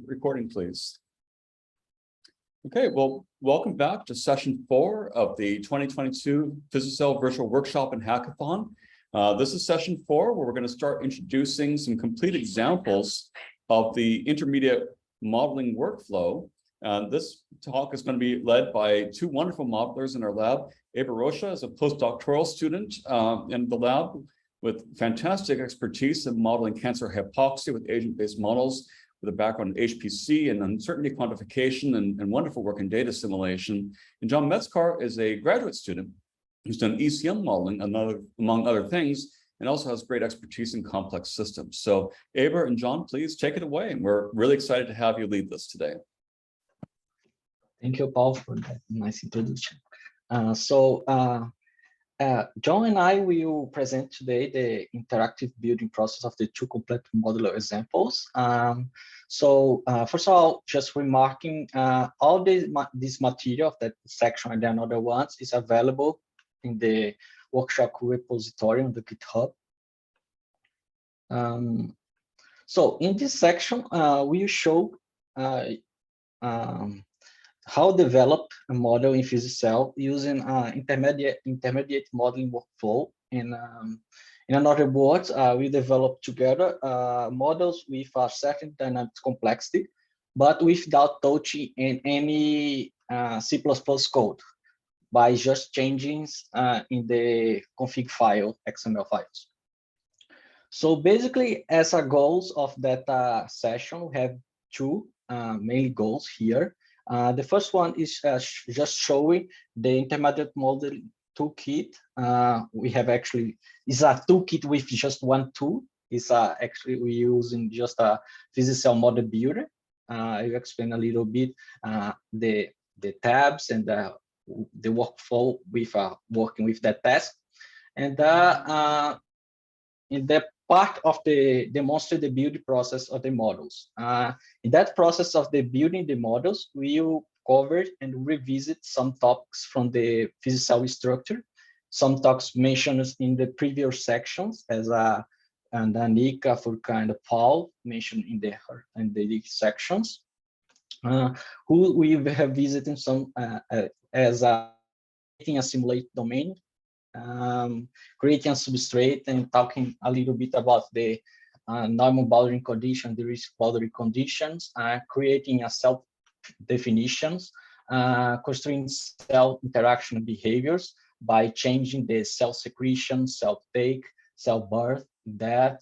Recording, please. Okay, well, welcome back to session 4 of the 2022 PhysiCell Virtual Workshop and Hackathon. This is session 4, where we're going to start introducing some complete examples of the intermediate modeling workflow. This talk is going to be led by two wonderful modelers in our lab. Heber Rocha is a postdoctoral student in the lab with fantastic expertise in modeling cancer hypoxia with agent-based models, with a background in HPC and uncertainty quantification and wonderful work in data simulation. And John Metzcar is a graduate student who's done ECM modeling, among other things, and also has great expertise in complex systems. So Heber and John, please take it away. And we're really excited to have you lead this today. Thank you, Paul, for that nice introduction. John and I will present today the interactive building process of the two complete modular examples. First of all, just remarking, all this material of that section and then other ones is available in the workshop repository on the GitHub. In this section, we show how develop a model in PhysiCell using intermediate modeling workflow. In other words, we develop together models with a certain dynamic complexity, but without touching in any C++ code, by just changing in the config file, XML files. So basically, as a goals of that session, we have two main goals here. The first one is just showing the intermediate modeling toolkit. We have actually is a toolkit with just one tool. It's actually we're using just a PhysiCell model builder. I'll explain a little bit the tabs and the workflow with working with that task. And in the part of the demonstrate the building process of the models. In that process of the building the models, we will cover and revisit some topics from the PhysiCell structure, some topics mentioned in the previous sections, as and Anika, Furka, and Paul mentioned in the sections, who we have visited some as creating a simulate domain, creating a substrate, and talking a little bit about the normal boundary condition, the risk boundary conditions, creating a cell definitions, constraining cell interaction behaviors by changing the cell secretion, cell take, cell birth, death,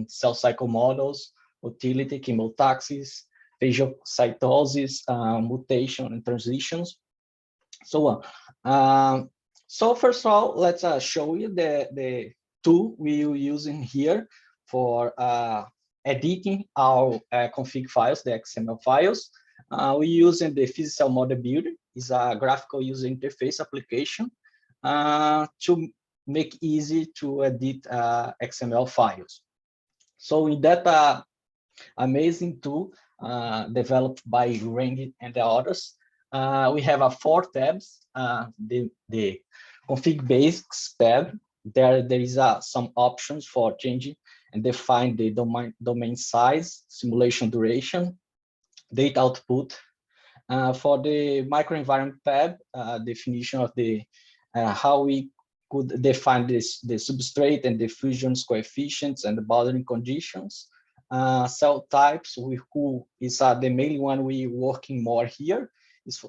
cell cycle models, motility, chemotaxis, phagocytosis, mutation, and transitions, so on. So first of all, let's show you the tool we are using here for editing our config files, the XML files. We're using the PhysiCell Model Builder. It's a graphical user interface application to make easy to edit XML files. So in that amazing tool developed by Randy and the others, we have 4 tabs. The config basics tab, there is some options for changing and define the domain size, simulation duration, data output. For the microenvironment tab, definition of the how we could define the substrate and diffusion coefficients and the boundary conditions. Cell types, who is the main one we working more here, is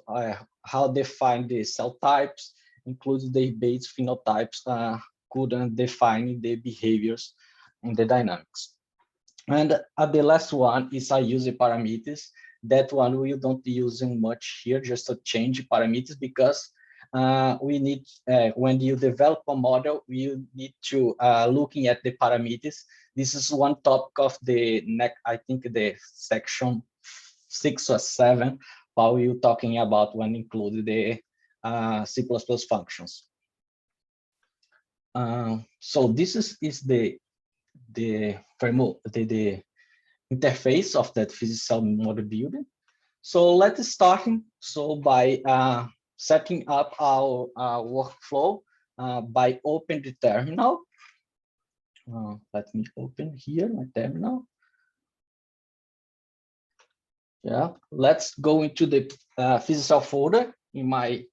how define the cell types, includes the base phenotypes, could define the behaviors in the dynamics. And the last one is user parameters. That one we don't using much here, just to change parameters, because we need, when you develop a model, you need to looking at the parameters. This is one topic of the next, I think the section 6 or 7, while we're talking about when include the C++ functions. So this is the interface of that PhysiCell model builder. So let's start by setting up our workflow by open the terminal. Let me open here my terminal. Yeah, let's go into the PhysiCell folder in my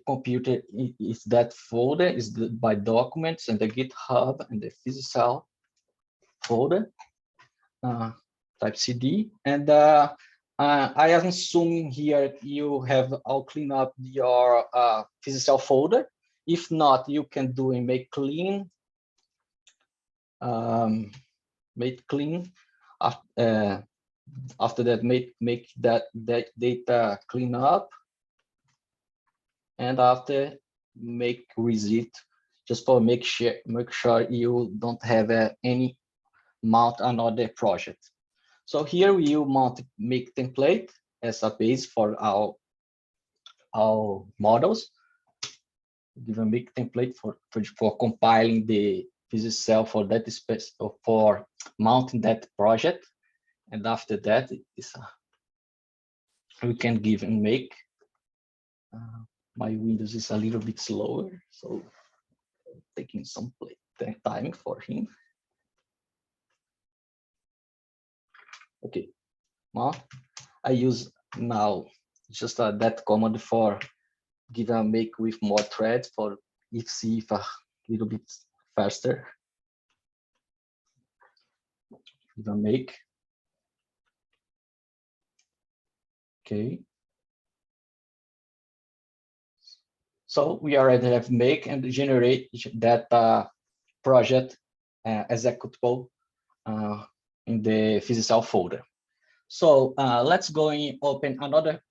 computer. Is that folder is by documents and the GitHub and the PhysiCell folder. Type CD, and I am assuming here you have all clean up your PhysiCell folder. If not, you can do a make clean. Make clean. After that, make that data clean up, and after make reset, just for make sure you don't have any mount another project. So here we mount make template as a base for our models. Give a make template for compiling the PhysiCell for that space for mounting that project, and after that we can give and make. My Windows is a little bit slower, so taking some time for him. Okay, now I use now just that command for give a make with more threads for see if a little bit faster. Give a make. Okay. So we already have make and generate that project executable in the PhysiCell folder. So let's go and open another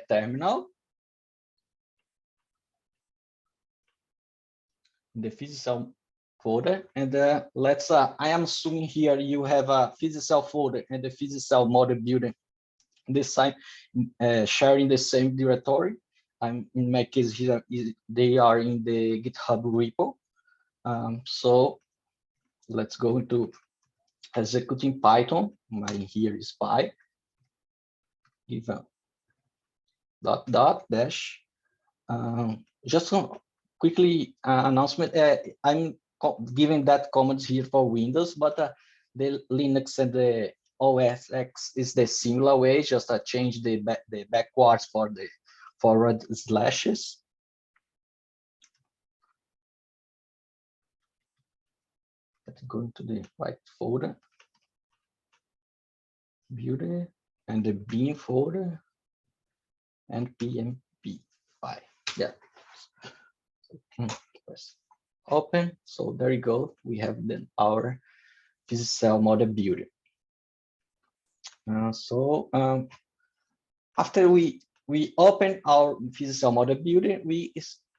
terminal. The PhysiCell folder, and let's I am assuming here you have a PhysiCell folder and the PhysiCell model builder this side sharing the same directory. In my case here they are in the GitHub repo. So let's go into executing Python. Mine here is py give a --dash. Just quickly announcement. I'm giving that comments here for Windows, but the Linux and the OS X is the similar way. Just change the backwards for the forward slashes. Let's go into the right folder, Builder, and the bin folder, and PMP file. Yeah. Press open. So there you go. We have then our PhysiCell model builder. After we open our PhysiCell model builder, we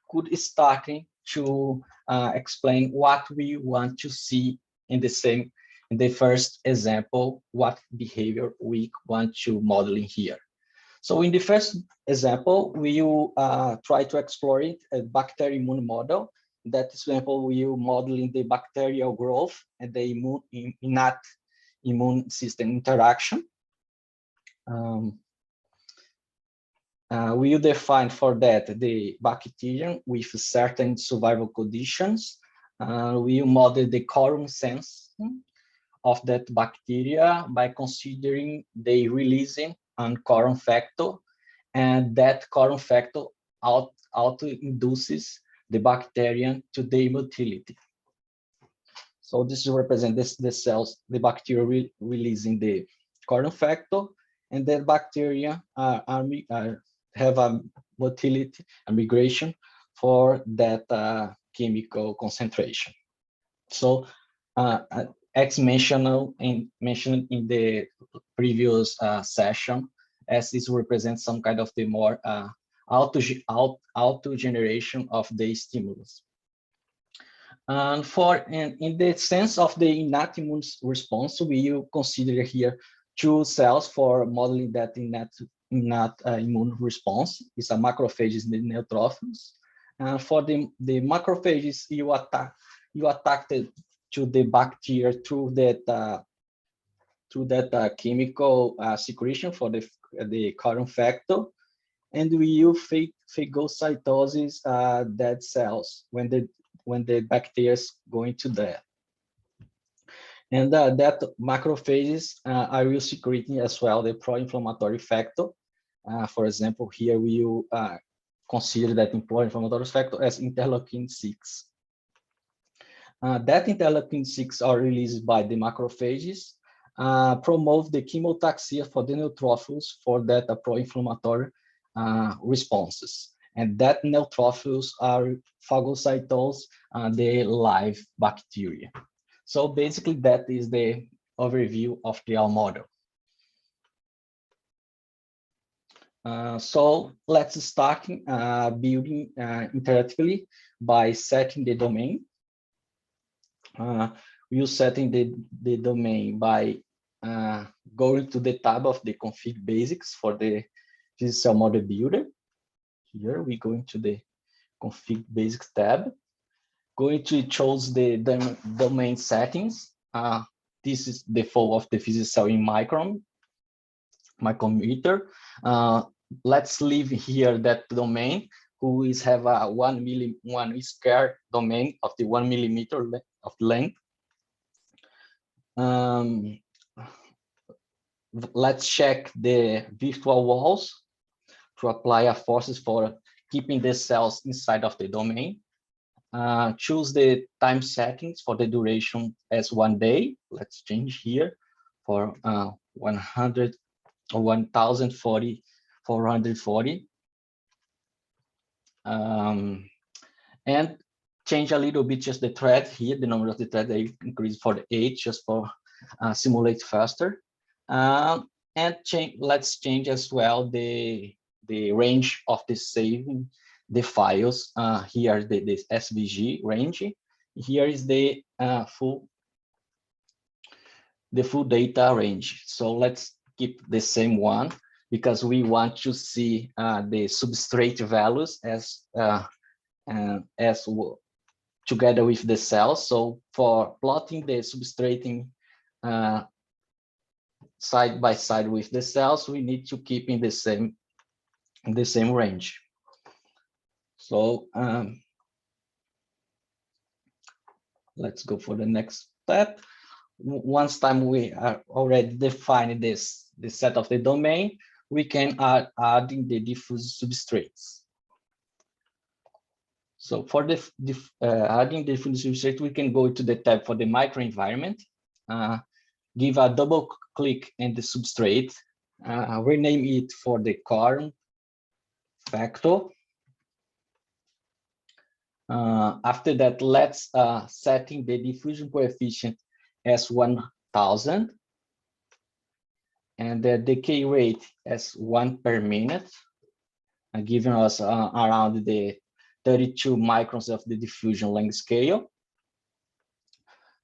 could starting to explain what we want to see in the first example, what behavior we want to model in here. So in the first example, we will try to explore it a Bacterium Model. That example we will modeling the bacterial growth and the innate immune system interaction. We will define for that the bacterium with certain survival conditions. We will model the quorum sensing of that bacteria by considering the releasing and quorum factor, and that quorum factor auto-induces the bacterium to the motility. So this represents the cells, the bacteria releasing the quorum factor, and the bacteria have a motility and migration for that chemical concentration. So as mentioned in the previous session, as this represents some kind of the more auto generation of the stimulus. And in the sense of the innate immune response, we will consider here two cells for modeling that innate immune response. It's a macrophages and the neutrophils. And for the macrophages, you attack to the bacteria through that chemical secretion for the quorum factor, and we use phagocytosis dead cells when the bacteria is going to death. And that macrophages are you secreting as well the pro-inflammatory factor. For example, here we will consider that pro-inflammatory factor as interleukin-6. That interleukin-6 are released by the macrophages, promote the chemotaxis for the neutrophils for that pro-inflammatory responses. And that neutrophils are phagocytose the live bacteria. So basically, that is the overview of the model. So let's start building interactively by setting the domain. We'll setting the domain by going to the tab of the config basics for the PhysiCell model builder. Here we go into the config basics tab. Going to choose the domain settings. This is the default of the PhysiCell in micrometer. Let's leave here that domain who is have a 1 square domain of the 1 millimeter of length. Let's check the virtual walls to apply a forces for keeping the cells inside of the domain. Choose the time settings for the duration as 1 day. Let's change here for 100 or 1040, 440. And change a little bit just the thread here, the number of the thread they increase for the 8 just for simulate faster. And let's change as well the range of the saving the files. Here the SVG range. Here is the full data range. So let's keep the same one because we want to see the substrate values as together with the cells. So for plotting the substrating side by side with the cells, we need to keep in the same range. So let's go for the next step. Once time we are already defined the set of the domain, we can adding the diffuse substrates. So for adding the diffuse substrate, we can go to the tab for the microenvironment, give a double click in the substrate, rename it for the corn factor. After that, let's setting the diffusion coefficient as 1000 and the decay rate as 1 per minute, giving us around the 32 microns of the diffusion length scale.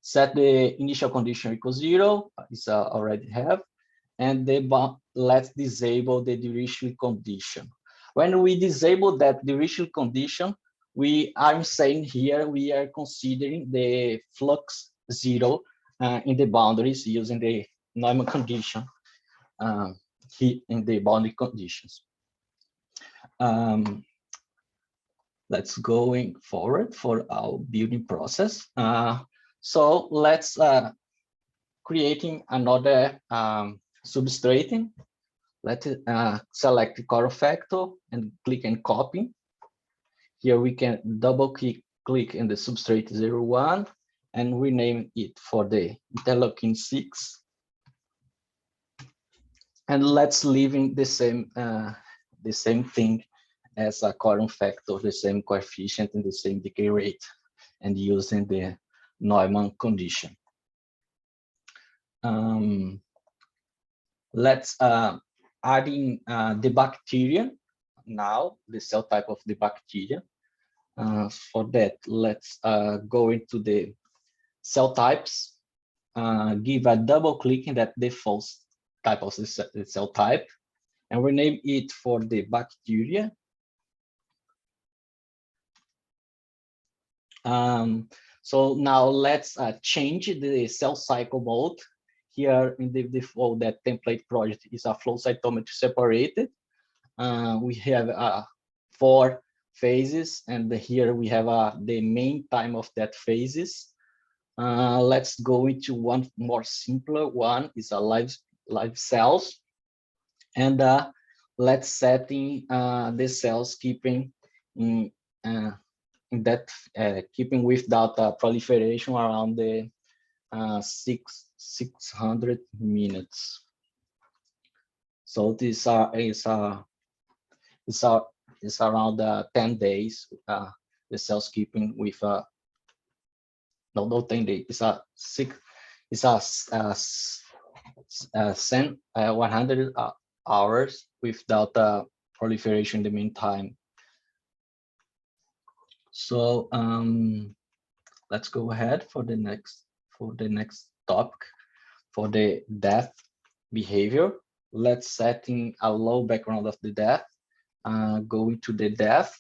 Set the initial condition equals 0, it's already have, and let's disable the duration condition. When we disable that duration condition, I'm saying here we are considering the flux 0 in the boundaries using the normal condition here in the boundary conditions. Let's going forward for our building process. So let's creating another substrating. Let's select the core factor and click and copy. Here we can double click in the substrate 01 and rename it for the interleukin-6. And let's leave in the same thing as a quorum factor, the same coefficient and the same decay rate, and using the Neumann condition. Let's adding the bacteria now, the cell type of the bacteria. For that, let's go into the cell types, give a double click in that default type of the cell type, and rename it for the bacteria. So now let's change the cell cycle mode. Here in the default, that template project is a flow cytometry separated. We have 4 phases, and here we have the main time of that phases. Let's go into one more simpler one, is a live cells. And let's setting the cells keeping in that keeping without proliferation around the 600 minutes. So this is around 10 days. The cells keeping with no 10 days. It's a 100 hours without proliferation in the meantime. So let's go ahead for the next topic, for the death behavior. Let's setting a low background of the death, going to the death,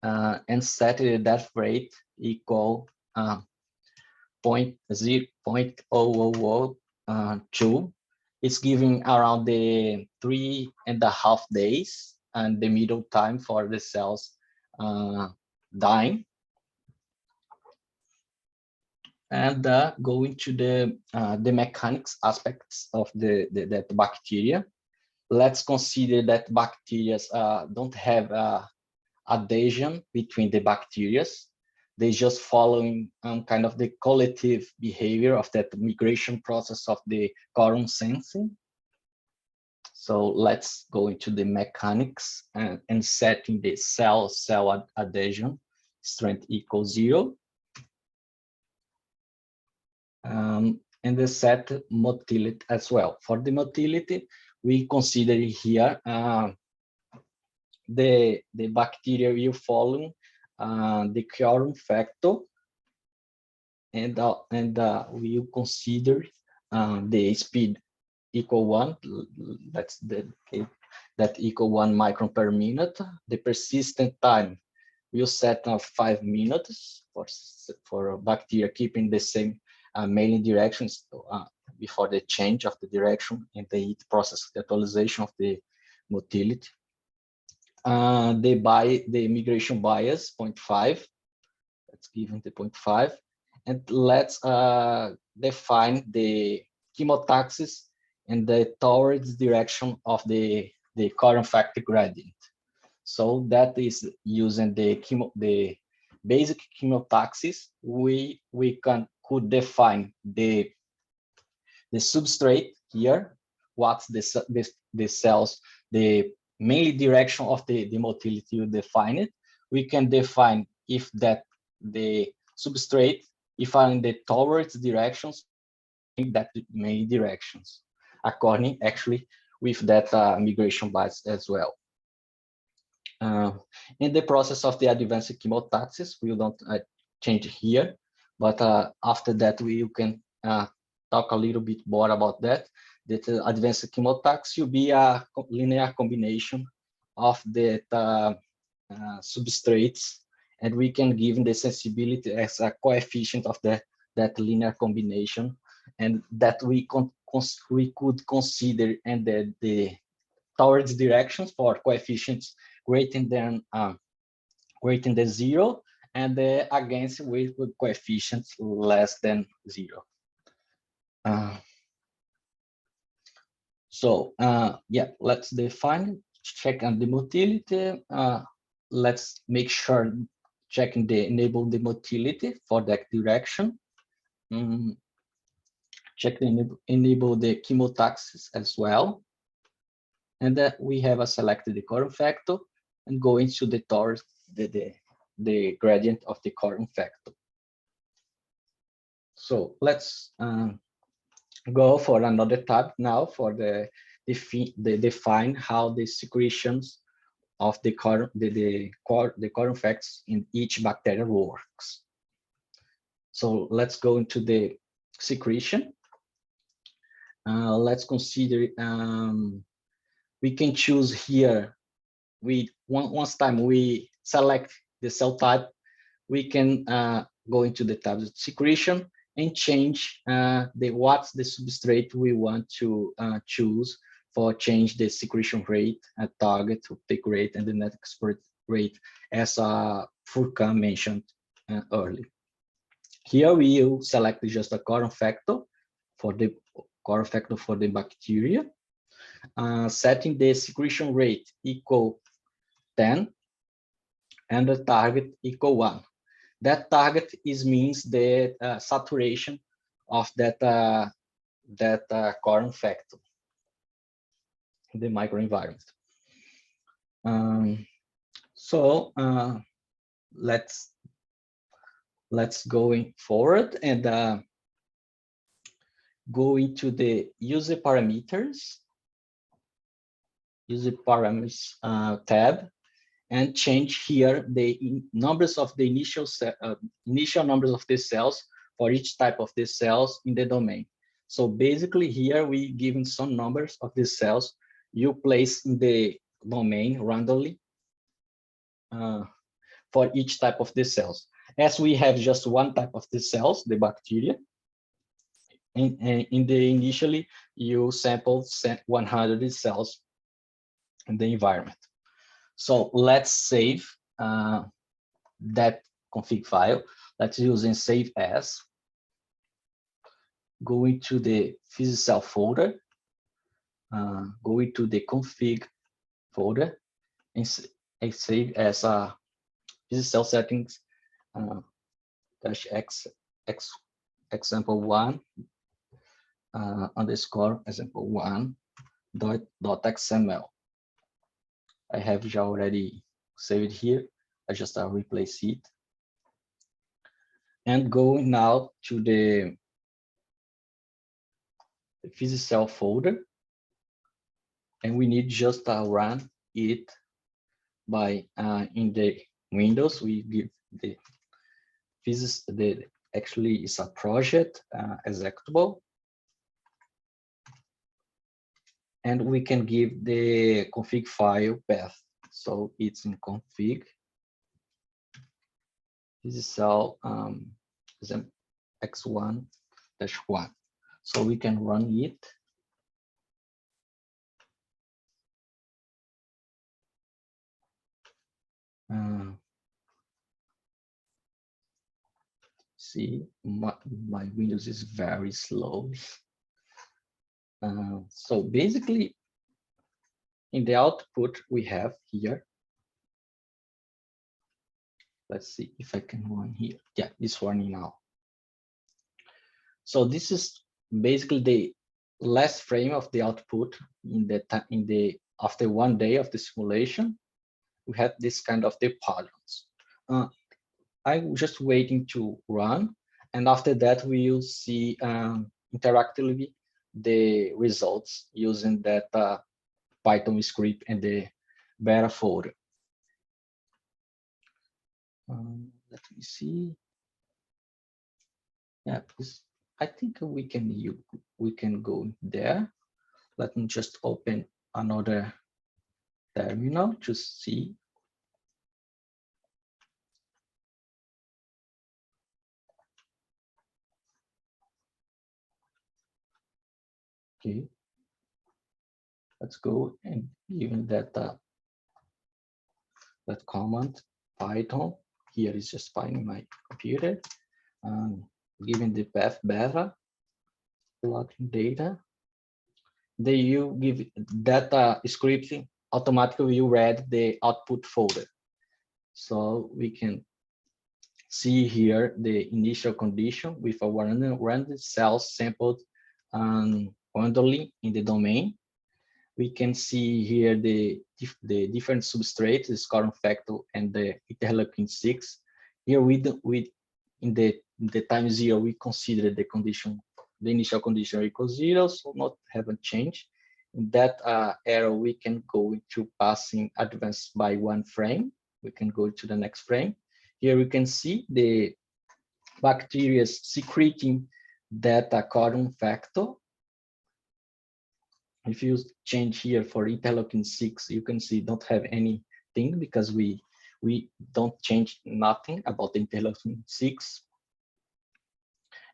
and set the death rate equal 0.0002. It's giving around the 3.5 days and the middle time for the cells dying. And going to the mechanics aspects of that bacteria. Let's consider that bacteria don't have adhesion between the bacteria. They just following kind of the collective behavior of that migration process of the quorum sensing. So let's go into the mechanics and setting the cell adhesion strength equals 0. And the set motility as well. For the motility, we consider here the bacteria will follow the quorum factor, and we will consider the speed equal 1. That's that equal 1 micron per minute. The persistent time we'll set 5 minutes for bacteria keeping the same mailing directions before the change of the direction in the heat process catalyzation of the motility. The migration bias 0.5. Let's give it the 0.5, and let's define the chemotaxis and the towards direction of the quorum factor gradient. So that is using the basic chemotaxis. We could define the substrate here, what's the cells, the mainly direction of the motility, will define it. We can define if that the substrate, if in the towards directions, that many directions, according actually with that migration bias as well. In the process of the advanced chemotaxis, we don't change here, but after that we can talk a little bit more about that. That advanced chemotaxis will be a linear combination of the substrates, and we can give the sensibility as a coefficient of that linear combination, and that we could consider and the towards directions for coefficients greater than 0, and against with coefficients less than 0. Yeah, let's define, check on the motility. Let's make sure checking enable the motility for that direction. Check enable the chemotaxis as well. And that we have selected the quorum factor and go into the towards the gradient of the quorum factor. So let's go for another tab now for the define how the secretions of the quorum factors in each bacteria works. So let's go into the secretion. Let's consider we can choose here. Once time we select the cell type, we can go into the tab of secretion and change what's the substrate we want to choose for change the secretion rate, target, uptake rate, and the net export rate, as Furkan mentioned earlier. Here we will select just a quorum factor for the bacteria, setting the secretion rate equal 10 and the target equal 1. That target means the saturation of that quorum factor in the microenvironment. So let's going forward and go into the user parameters tab, and change here the numbers of the initial numbers of the cells for each type of the cells in the domain. So basically here we given some numbers of the cells you place in the domain randomly for each type of the cells. As we have just one type of the cells, the bacteria, in the initially you sampled 100 cells in the environment. So let's save that config file. Let's use and save as. Go into the PhysiCell folder, go into the config folder, and save as PhysiCell settings -x example1 underscore example1 .xml. I have already saved here. I just replace it. And going now to the PhysiCell folder, and we need just run it by in the Windows. We give the actually it's a project executable, and we can give the config file path. So it's in config PhysiCell x1-1. So we can run it. See, my Windows is very slow. So basically, in the output we have here. Let's see if I can run here. Yeah, it's running now. So this is basically the last frame of the output after 1 day of the simulation. We have this kind of the patterns. I'm just waiting to run, and after that we will see interactively the results using that Python script and the beta folder. Let me see. Yeah, I think we can go there. Let me just open another terminal to see. Okay, let's go and given that that command Python here is just finding my computer, given the path beta logging data. Then you give data scripting automatically you read the output folder. So we can see here the initial condition with a 100 cells sampled randomly in the domain. We can see here the different substrates, the quorum factor and the interleukin 6. Here in the time 0 we consider the condition, the initial condition equals 0, so not haven't changed. In that arrow we can go into passing advance by 1 frame. We can go to the next frame. Here we can see the bacteria secreting that quorum factor. If you change here for interleukin 6, you can see don't have anything because we don't change nothing about the interleukin 6.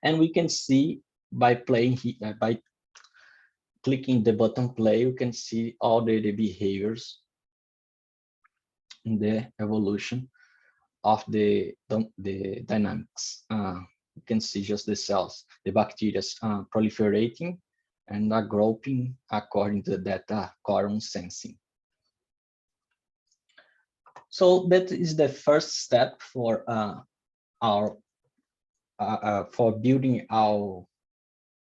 And we can see by playing here, by clicking the button play, you can see all the behaviors in the evolution of the dynamics. you can see just the cells, the bacteria proliferating and are grouping according to that quorum sensing. So that is the first step for for building our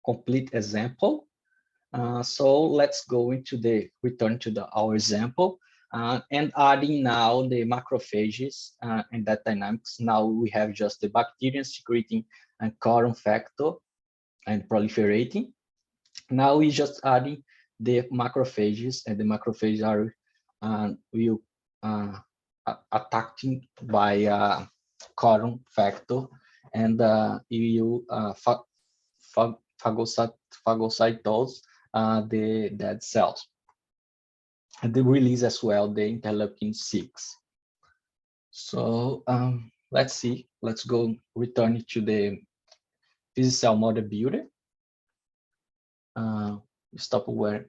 complete example. So let's go into return to our example and adding now the macrophages and that dynamics. Now we have just the bacterium secreting and quorum factor and proliferating. Now we just adding the macrophages, and the macrophages are attacking by quorum factor, and you phagocytose the dead cells, and they release as well the interleukin-6. So let's see. Let's go return to the PhysiCell model builder. Stop where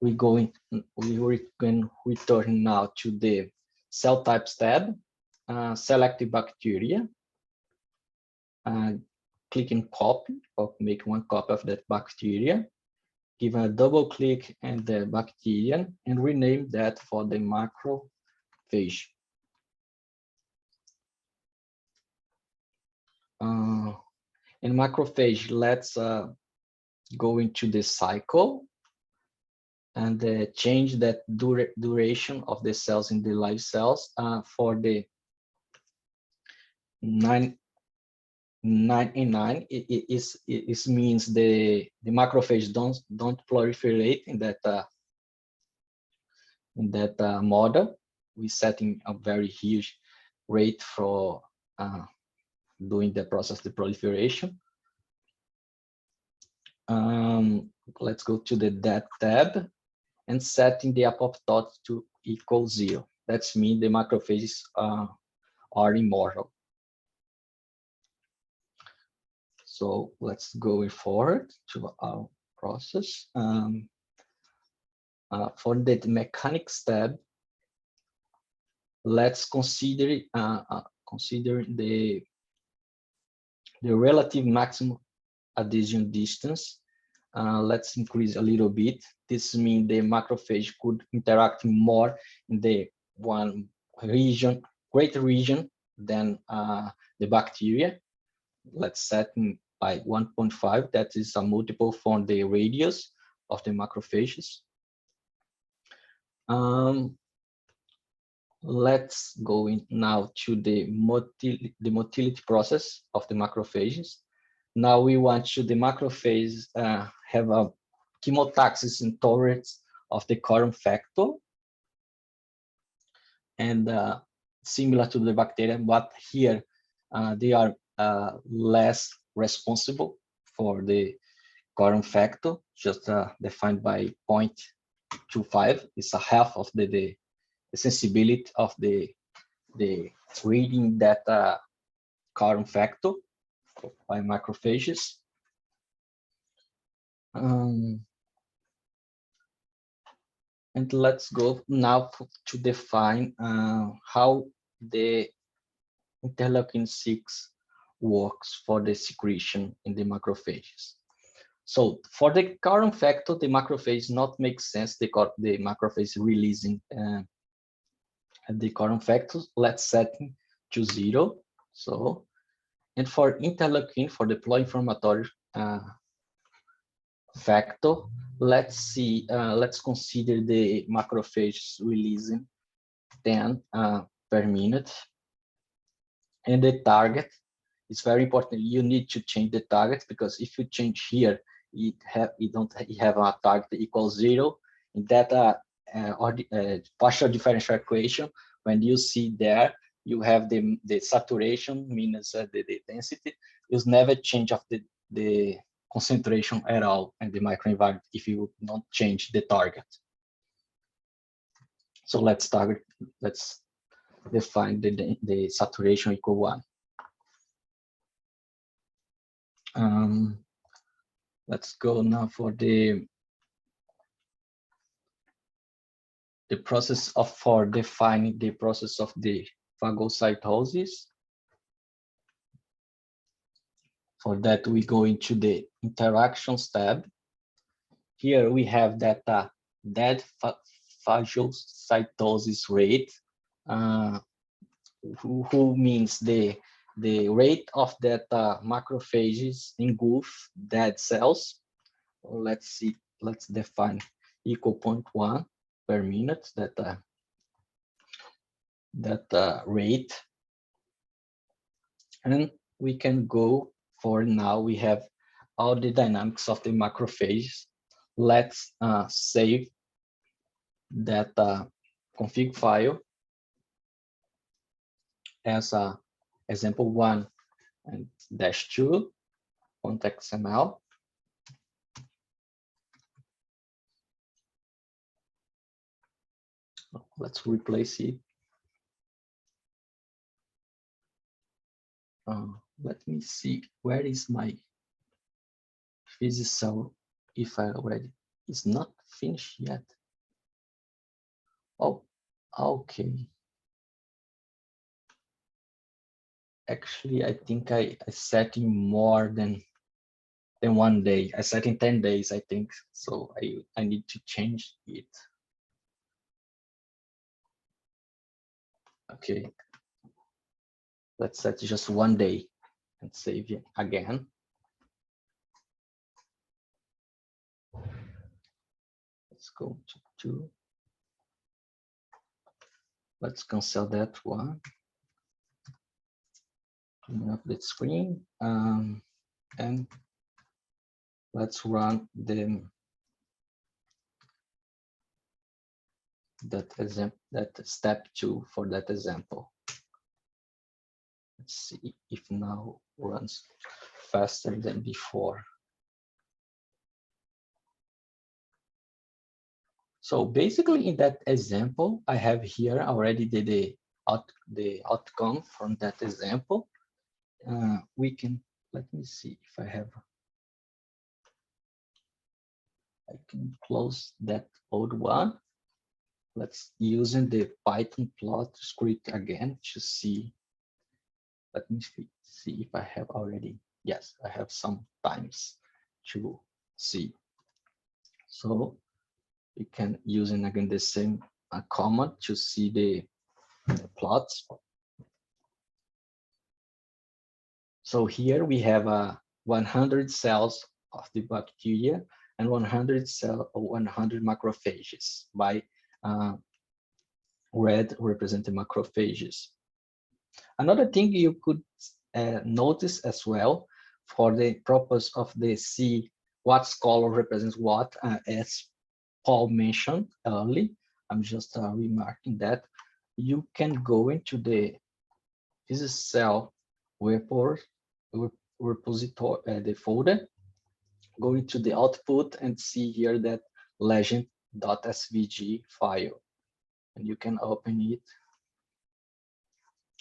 we going. We can return now to the cell types tab, select bacteria, click and copy, or make one copy of that bacteria, give a double click and the bacteria, and rename that for the macrophage. In macrophage, let's go into the cycle and change that duration of the cells in the live cells for the 99. It means the macrophage don't proliferate in that model. We're setting a very huge rate for doing the process, the proliferation. Let's go to the that tab and setting the apoptosis to equal 0. That's mean the macrophages are immortal. So let's go forward to our process. For the mechanics tab, let's consider the relative maximum adhesion distance. Let's increase a little bit. This means the macrophage could interact more in the one region, greater region than the bacteria. Let's set by 1.5. That is a multiple from the radius of the macrophages. Let's go in now to the motility process of the macrophages. Now we want to the macrophages have a chemotaxis intolerance of the quorum factor, and similar to the bacteria, but here they are less responsible for the quorum factor, just defined by 0.25. It's a half of the sensibility of the reading that quorum factor by macrophages. And let's go now to define how the interleukin-6 works for the secretion in the macrophages. So for the quorum factor, the macrophage not make sense. The macrophage releasing the quorum factor. Let's set to 0. So, and for interleukin, for the pro-inflammatory factor, let's see. Let's consider the macrophages releasing 10 per minute, and the target. It's very important. You need to change the target, because if you change here, you don't have a target equals 0. In that partial differential equation, when you see there, you have the saturation minus the density. You never change of the concentration at all in the microenvironment if you don't change the target. So let's define the saturation equal 1. Let's go now for the process for defining the process of the phagocytosis. For that, we go into the Interactions tab. Here we have that dead phagocytosis rate, who means the rate of that macrophages engulf dead cells. Let's see, let's define equal 0.1 per minute, that rate. And we can go for now, we have all the dynamics of the macrophages. Let's save that config file as example 1 and -2 .xml. Let's replace it. Let me see, where is my PhysiCell? If I already, it's not finished yet. Oh, okay. Actually, I think I set in more than 1 day. I set in 10 days, I think. So I need to change it. Okay. Let's set just 1 day and save it again. Let's go to 2. Let's cancel that one. Clean up the screen, and let's run that step 2 for that example. Let's see if now runs faster than before. So basically, in that example, I have here already the outcome from that example. We can, let me see if I have. I can close that old one. Let's using the Python plot script again to see. Let me see if I have already. Yes, I have some times to see. So we can using again the same command to see the plots. So here we have 100 cells of the bacteria and 100 macrophages. By red represent the macrophages. Another thing you could notice as well, for the purpose of the see what color represents what, as Paul mentioned earlier, I'm just remarking that you can go into the PhysiCell repository, the folder, go into the output and see here that legend.svg file, and you can open it.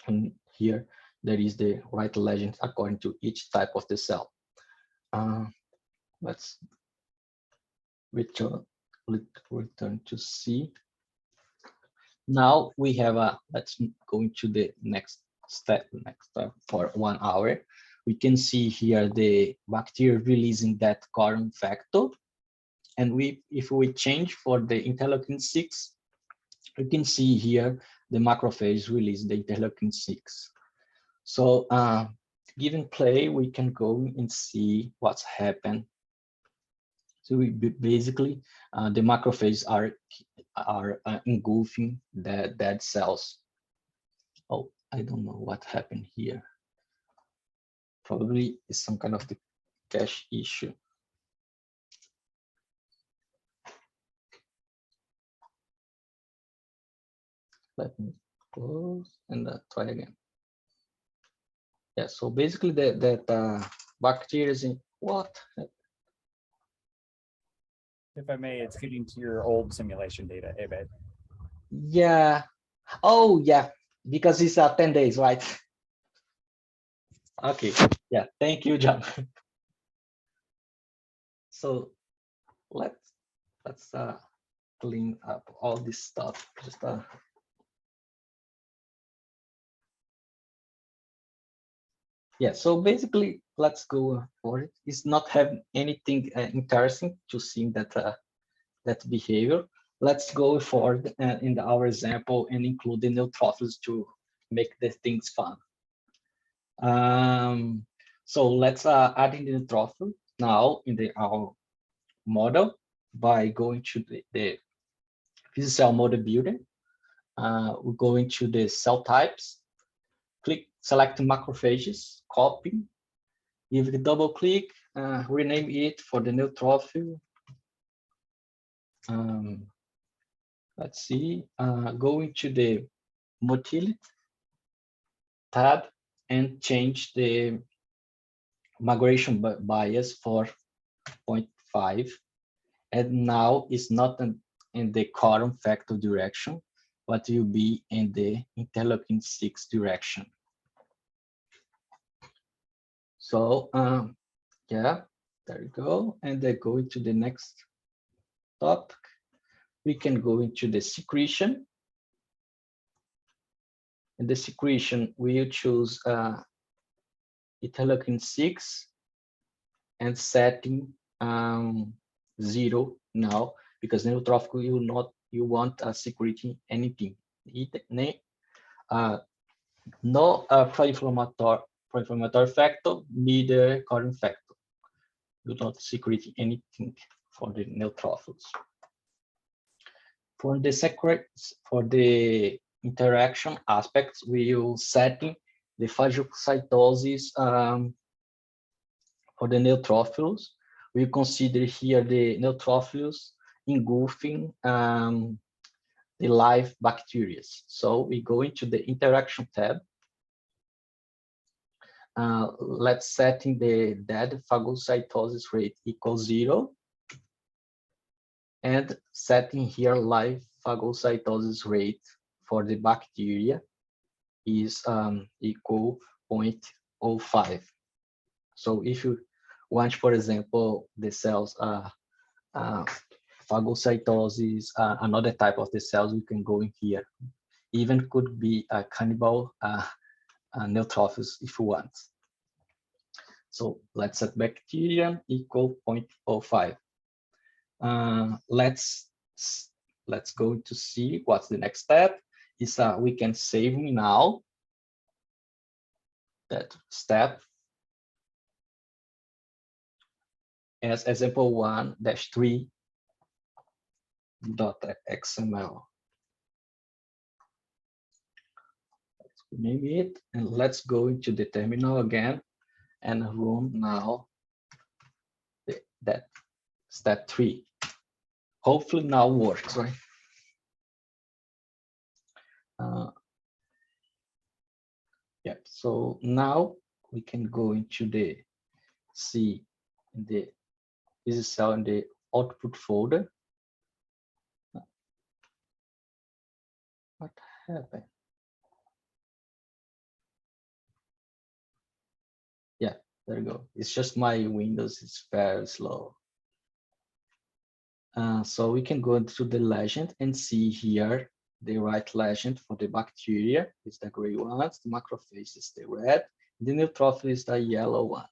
And here there is the right legend according to each type of the cell. Let's return to C. Now we have let's go into the next step for 1 hour. We can see here the bacteria releasing that corn factor, and if we change for the interleukin-6, you can see here the macrophage release the interleukin-6. So given play, we can go and see what's happened. So we basically the macrophages are engulfing the dead cells. Oh, I don't know what happened here. Probably is some kind of the cache issue. Let me close and try again. Yeah, so basically that bacteria is in what? If I may, it's getting to your old simulation data, Heber. Yeah. Oh, yeah, because it's 10 days, right? Okay. Yeah. Thank you, John. So let's clean up all this stuff. Just Yeah, so basically, let's go for it. It's not have anything interesting to see that behavior. Let's go forward in our example and include the neutrophils to make the things fun. So let's add in the neutrophil now in our model by going to the PhysiCell model builder. We go into the cell types, select macrophages, copy, give it a double click, rename it for the neutrophil. Let's see, go into the Motility tab and change the migration bias for 0.5. And now it's not in the column factor direction, but will be in the interleukin-6 direction. So yeah, there you go. And then go into the next topic. We can go into the secretion. In the secretion, we will choose interleukin-6 and setting 0 now, because neutrophil you want secreting anything. No pro-inflammatory factor, neither current factor. Do not secrete anything for the neutrophils. For the interaction aspects, we will setting the phagocytosis for the neutrophils. We consider here the neutrophils engulfing the live bacteria. So we go into the interaction tab. Let's setting the dead phagocytosis rate equals 0. And setting here live phagocytosis rate for the bacteria is equal 0.05. So if you want, for example, the cells phagocytosis, another type of the cells, we can go in here. Even could be a cannibal neutrophils if you want. So let's set bacterium equal 0.05. Let's go to see what's the next step. Is we can save now that step as example 1-3.xml. Let's name it, and let's go into the terminal again and run now that step 3. Hopefully now works, right? Yeah, so now we can go into the see in the PhysiCell in the output folder. What happened? Yeah, there you go. It's just my Windows is very slow. So we can go into the legend and see here the right legend for the bacteria is the gray ones, the macrophage is the red, the neutrophil is the yellow one.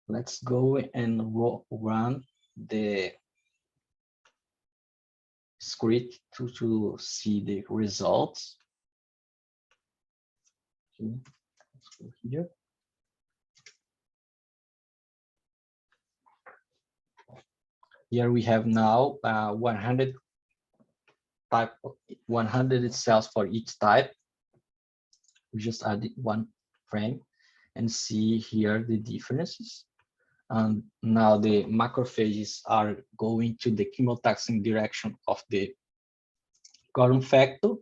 Let's go and run the script to see the results. Okay, let's go here. Here we have now 100 cells for each type. We just added one frame and see here the differences. And now the macrophages are going to the chemotaxis direction of the column factor,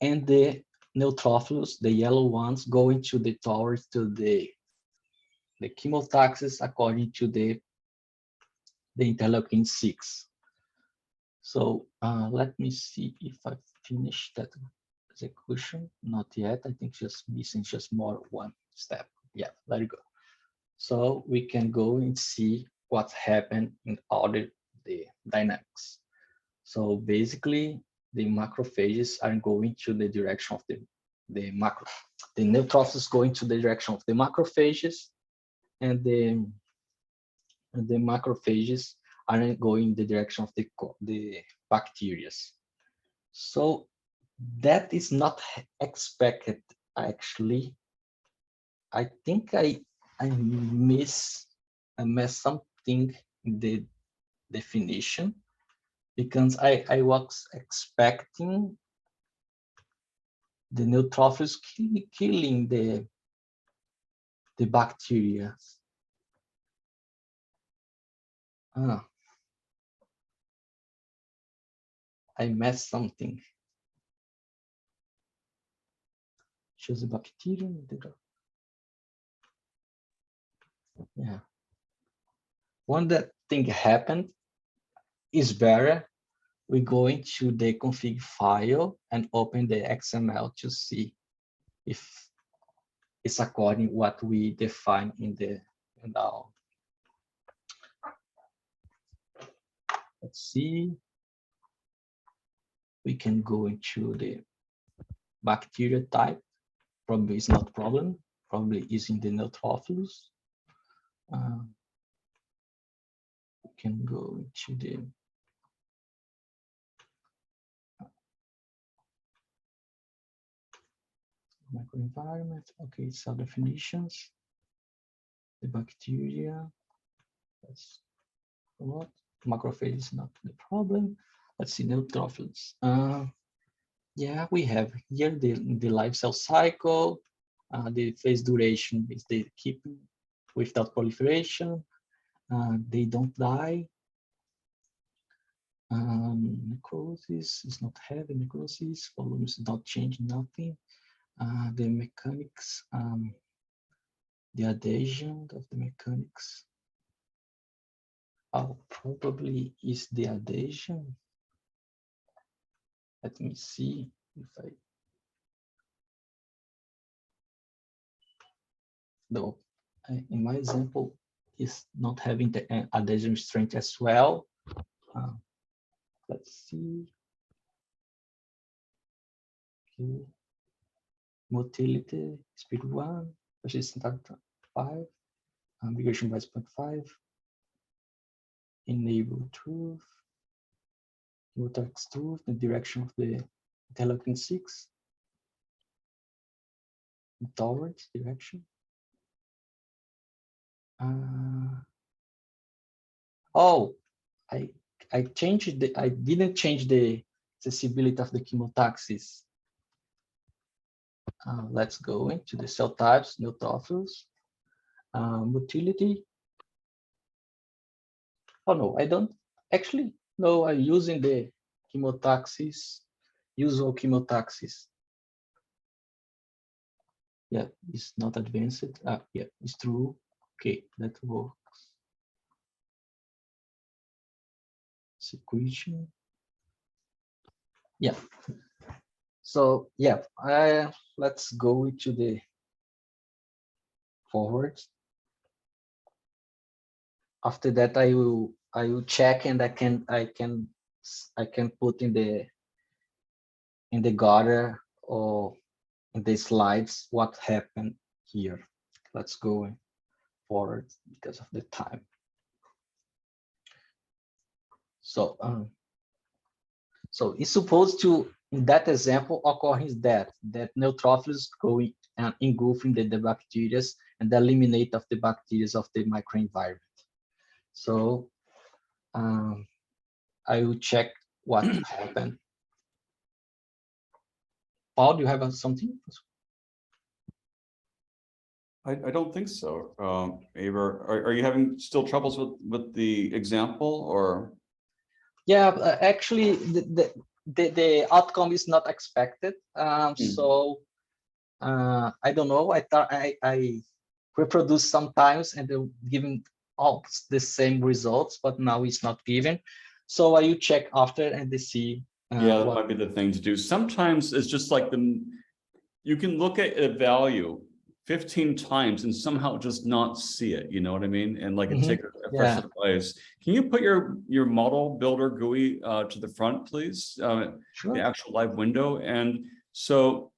and the neutrophils, the yellow ones, going to the towards to the chemotaxis according to the interleukin-6. So let me see if I finished that execution. Not yet. I think just missing just more one step. Yeah, there you go. So we can go and see what happened in all the dynamics. So basically, the macrophages are going to the direction of the the neutrophils going to the direction of the macrophages, and the macrophages are going in the direction of the bacteria. So that is not expected, actually. I think I missed something in the definition, because I was expecting the neutrophils killing the bacteria. I missed something. Choose the bacterium. Yeah. When that thing happened, is better. We go into the config file and open the XML to see if it's according what we define in our. Let's see. We can go into the bacteria type. Probably is not problem. Probably is in the neutrophils. We can go into the microenvironment. Okay, cell definitions. The bacteria. That's what macrophage is not the problem. Let's see neutrophils. Yeah, we have here the life cell cycle. The phase duration is they keep without proliferation. They don't die. Necrosis is not heavy necrosis. Volume is not changing nothing. The mechanics, the adhesion of the mechanics. Oh, probably is the adhesion. Let me see if I. No, in my example, is not having the adhesion strength as well. Let's see. Okay. Motility, speed 1, persistence 5, migration by 0.5, enable truth, Chemotaxis truth, the direction of the interleukin 6, towards direction. Oh, I changed the, I didn't change the accessibility of the chemotaxis. Let's go into the cell types, neutrophils, motility. Oh no, I don't actually. No, I'm using the chemotaxis, usual chemotaxis. Yeah, it's not advanced. Yeah, it's true. Okay, that works. Secretion. Yeah. So yeah, let's go to the forwards. After that, I will check, and I can put in the gutter or in the slides what happened here. Let's go forward because of the time. So so it's supposed to, in that example, occurs that neutrophils going and engulfing the bacteria and the eliminate of the bacteria of the microenvironment. So I will check what happened. Paul, do you have something? I don't think so. Heber, are you having still troubles with the example, or? Yeah, actually, the outcome is not expected. So I don't know. I thought I reproduce sometimes and they're giving all the same results, but now it's not given. So I will check after and they see. Yeah, that might be the thing to do. Sometimes it's just like you can look at a value 15 times and somehow just not see it, you know what I mean? And like it takes a fresh set of eyes. Can you put your model Builder Gui to the front, please? Sure. The actual live window. And so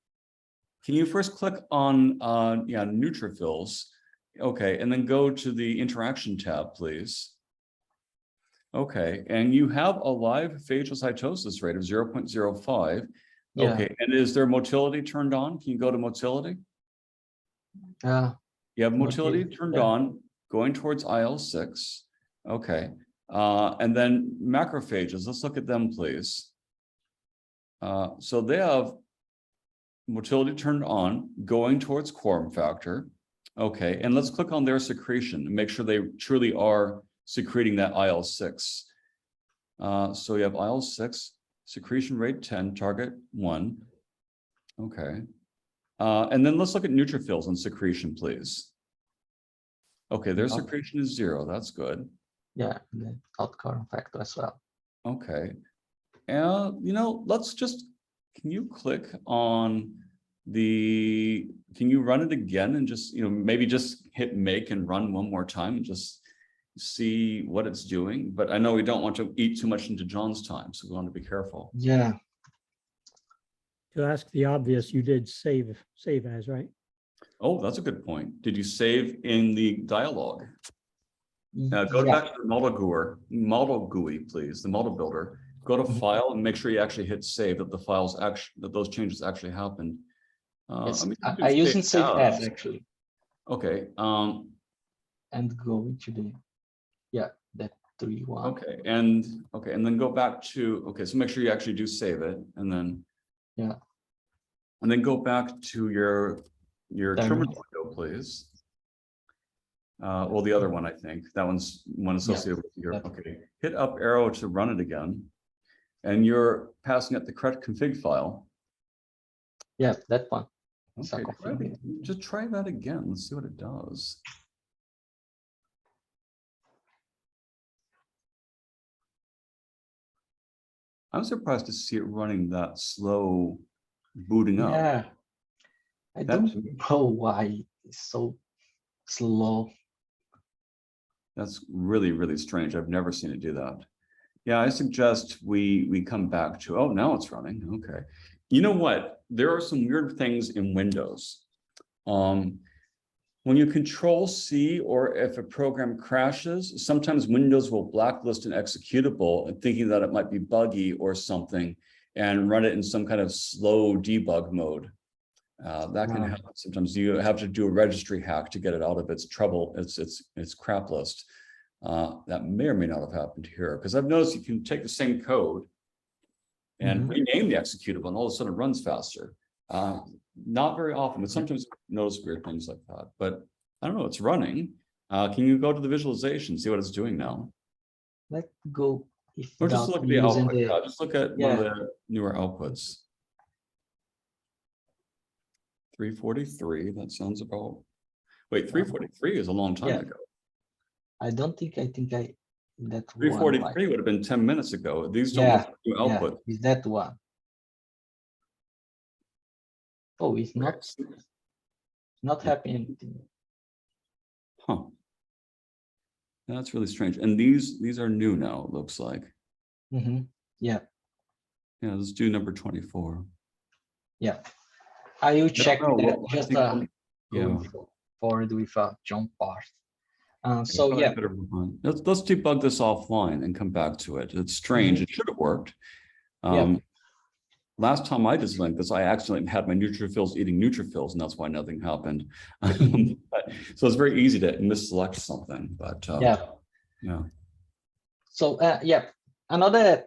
can you first click on neutrophils? Okay, and then go to the interaction tab, please. Okay, and you have a live phagocytosis rate of 0.05. Yeah. Okay, and is there motility turned on? Can you go to motility? You have motility turned on, going towards IL-6. Okay, and then macrophages. Let's look at them, please. So they have motility turned on, going towards quorum factor. Okay, and let's click on their secretion and make sure they truly are secreting that IL-6. So you have IL-6, secretion rate 10, target 1. Okay. And then let's look at neutrophils and secretion, please. Okay, their secretion is 0. That's good. Yeah, the quorum factor as well. Okay. And, let's just, can you click on can you run it again and just, maybe just hit make and run one more time and just see what it's doing? But I know we don't want to eat too much into John's time, so we want to be careful. Yeah. To ask the obvious, you did save as, right? Oh, that's a good point. Did you save in the dialogue? Go back to the model GUI, please, the model builder. Go to file and make sure you actually hit save, that that those changes actually happened. Yes, I using save as actually. Okay. And go into that 3.1. Okay, and then go back to so make sure you actually do save it, and then and then go back to your terminal window, please. Well, the other one, I think that one's one associated with your. Okay, hit up arrow to run it again, and you're passing it the correct config file. Yeah, that one. Okay, just try that again. Let's see what it does. I'm surprised to see it running that slow, booting up. Yeah, I don't know why it's so slow. That's really, really strange. I've never seen it do that. Yeah, I suggest we come back to, oh, now it's running. Okay. You know what? There are some weird things in Windows. When you Control C, or if a program crashes, sometimes Windows will blacklist an executable and thinking that it might be buggy or something, and run it in some kind of slow debug mode. That can happen. Sometimes you have to do a registry hack to get it out of its trouble, its crap list. That may or may not have happened here, because I've noticed you can take the same code and rename the executable, and all of a sudden it runs faster. Not very often, but sometimes you notice weird things like that. But I don't know, it's running. Can you go to the visualization, see what it's doing now? Let's go. Or just look at the output. Just look at one of the newer outputs. 343, that sounds about, wait, 343 is a long time ago. I think that 343 would have been 10 minutes ago. These don't look like new output. Is that one? Oh, it's not happening. Huh. That's really strange. And these are new now, it looks like. Yeah. Yeah, let's do number 24. Yeah. I will check that just forward with John part. So yeah. Let's debug this offline and come back to it. It's strange. It should have worked. Last time I just linked this, I accidentally had my neutrophils eating neutrophils, and that's why nothing happened. So it's very easy to misselect something, but yeah. So another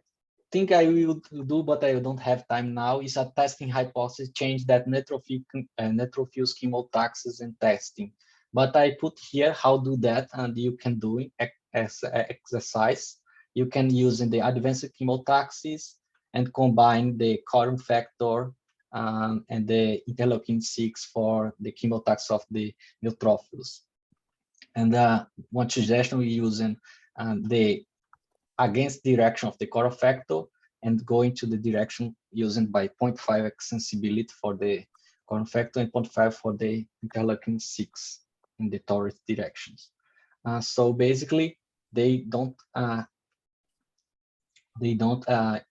thing I will do, but I don't have time now, is a testing hypothesis change that neutrophils chemotaxis and testing. But I put here how do that, and you can do it as exercise. You can use in the advanced chemotaxis and combine the quorum factor and the interleukin-6 for the chemotaxis of the neutrophils. And one suggestion we using the against direction of the quorum factor and go into the direction using by 0.5 extensibility for the quorum factor and 0.5 for the interleukin-6 in the torus directions. So basically, they don't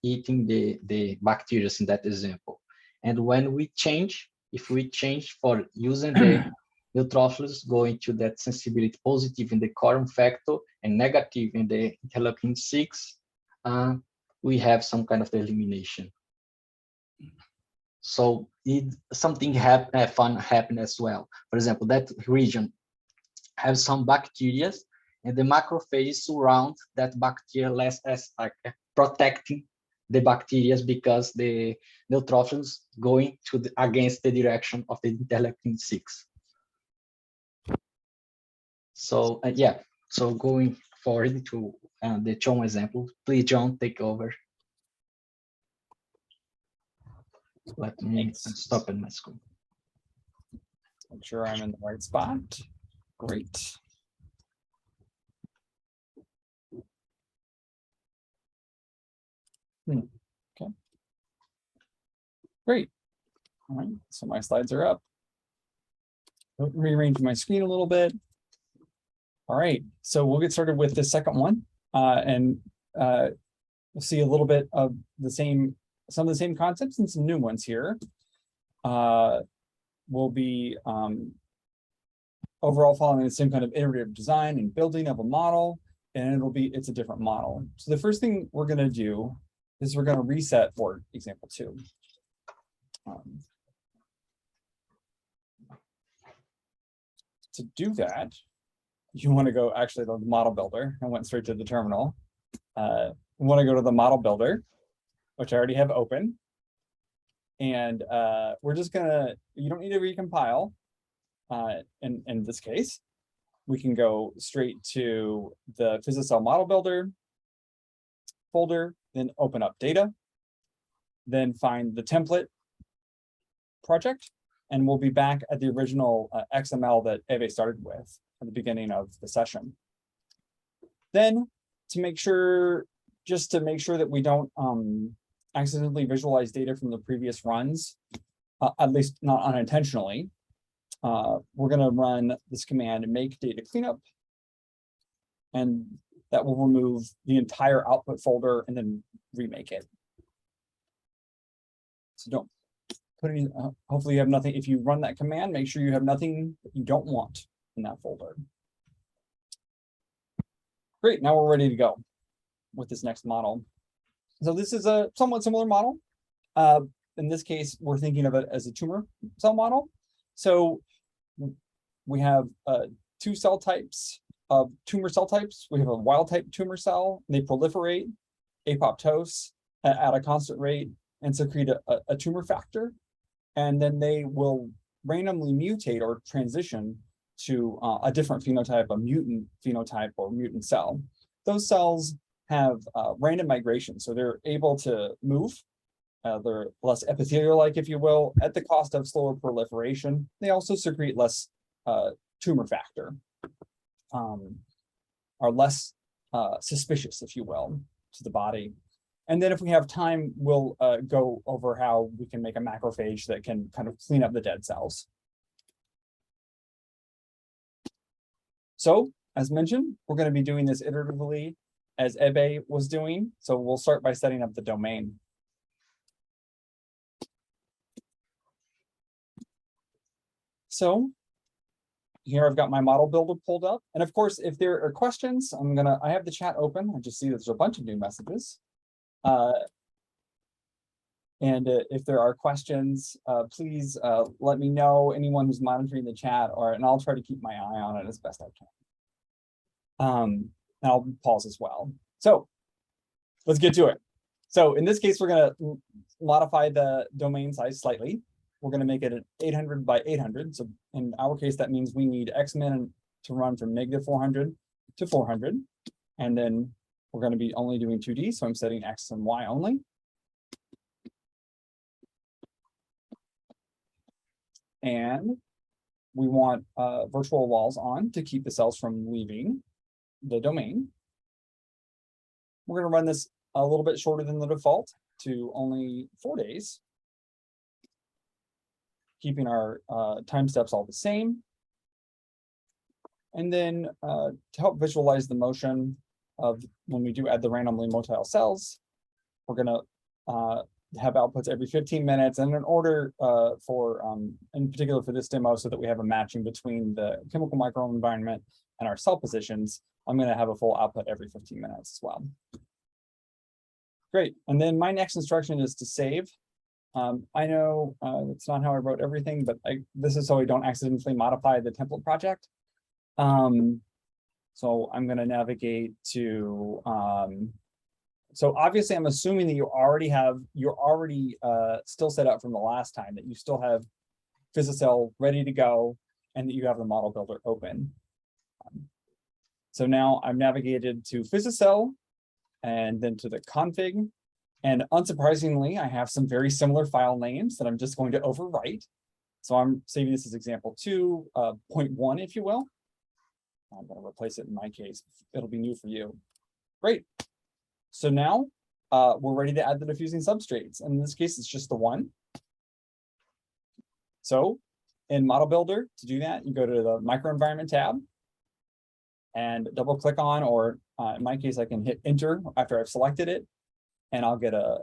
eating the bacteria in that example. And when we change if we change for using the neutrophils going to that sensibility positive in the quorum factor and negative in the interleukin-6, we have some kind of the elimination. So something fun happen as well. For example, that region has some bacteria, and the macrophages surround that bacteria less as like protecting the bacteria because the neutrophils going to against the direction of the interleukin-6. So yeah, so going forward to the John example, please John, take over. Let me stop in my screen. Make sure I'm in the right spot. Great. Okay. Great. All right, so my slides are up. Rearrange my screen a little bit. All right, so we'll get started with the second one, and we'll see a little bit of some of the same concepts and some new ones here. We'll be overall following the same kind of iterative design and building of a model, and it's a different model. So the first thing we're going to do is we're going to reset for example 2. To do that, you want to go actually to the model builder. I went straight to the terminal. We want to go to the model builder, which I already have open. And we're just gonna, you don't need to recompile. In this case, we can go straight to the PhysiCell model builder folder, then open up data, then find the template project, and we'll be back at the original XML that Eve started with at the beginning of the session. Then to make sure, just to make sure that we don't accidentally visualize data from the previous runs, at least not unintentionally, we're going to run this command make data cleanup, and that will remove the entire output folder and then remake it. So don't put any, hopefully you have nothing. If you run that command, make sure you have nothing that you don't want in that folder. Great, now we're ready to go with this next model. So this is a somewhat similar model. In this case, we're thinking of it as a tumor cell model. So we have two cell types of tumor cell types. We have a wild type tumor cell, and they proliferate, apoptose at a constant rate, and secrete a tumor factor. And then they will randomly mutate or transition to a different phenotype, a mutant phenotype or mutant cell. Those cells have random migration, so they're able to move. They're less epithelial-like, if you will, at the cost of slower proliferation. They also secrete less tumor factor, are less suspicious, if you will, to the body. And then if we have time, we'll go over how we can make a macrophage that can kind of clean up the dead cells. So, as mentioned, we're going to be doing this iteratively as Ebe was doing. So we'll start by setting up the domain. So here I've got my model builder pulled up. And of course, if there are questions, I have the chat open. I just see that there's a bunch of new messages. And if there are questions, please let me know, anyone who's monitoring the chat, and I'll try to keep my eye on it as best I can. And I'll pause as well. So let's get to it. So in this case, we're going to modify the domain size slightly. We're going to make it an 800 by 800. So in our case, that means we need Xmin to run from -400 to 400. And then we're going to be only doing 2D. So I'm setting X and Y only. And we want virtual walls on to keep the cells from leaving the domain. We're going to run this a little bit shorter than the default to only 4 days, keeping our time steps all the same. And then to help visualize the motion of when we do add the randomly motile cells, we're going to have outputs every 15 minutes, and in order in particular for this demo, so that we have a matching between the chemical microenvironment and our cell positions, I'm going to have a full output every 15 minutes as well. Great. And then my next instruction is to save. I know that's not how I wrote everything, but this is so I don't accidentally modify the template project. So I'm going to navigate to, so obviously I'm assuming that you're already still set up from the last time, that you still have PhysiCell ready to go and that you have the model builder open. So now I'm navigated to PhysiCell and then to the config. And unsurprisingly, I have some very similar file names that I'm just going to overwrite. So I'm saving this as example 2.1, if you will. I'm going to replace it in my case. It'll be new for you. Great. So now we're ready to add the diffusing substrates. And in this case, it's just the one. So in Model Builder, to do that, you go to the Microenvironment tab and double click on, or in my case, I can hit Enter after I've selected it. And I'll get a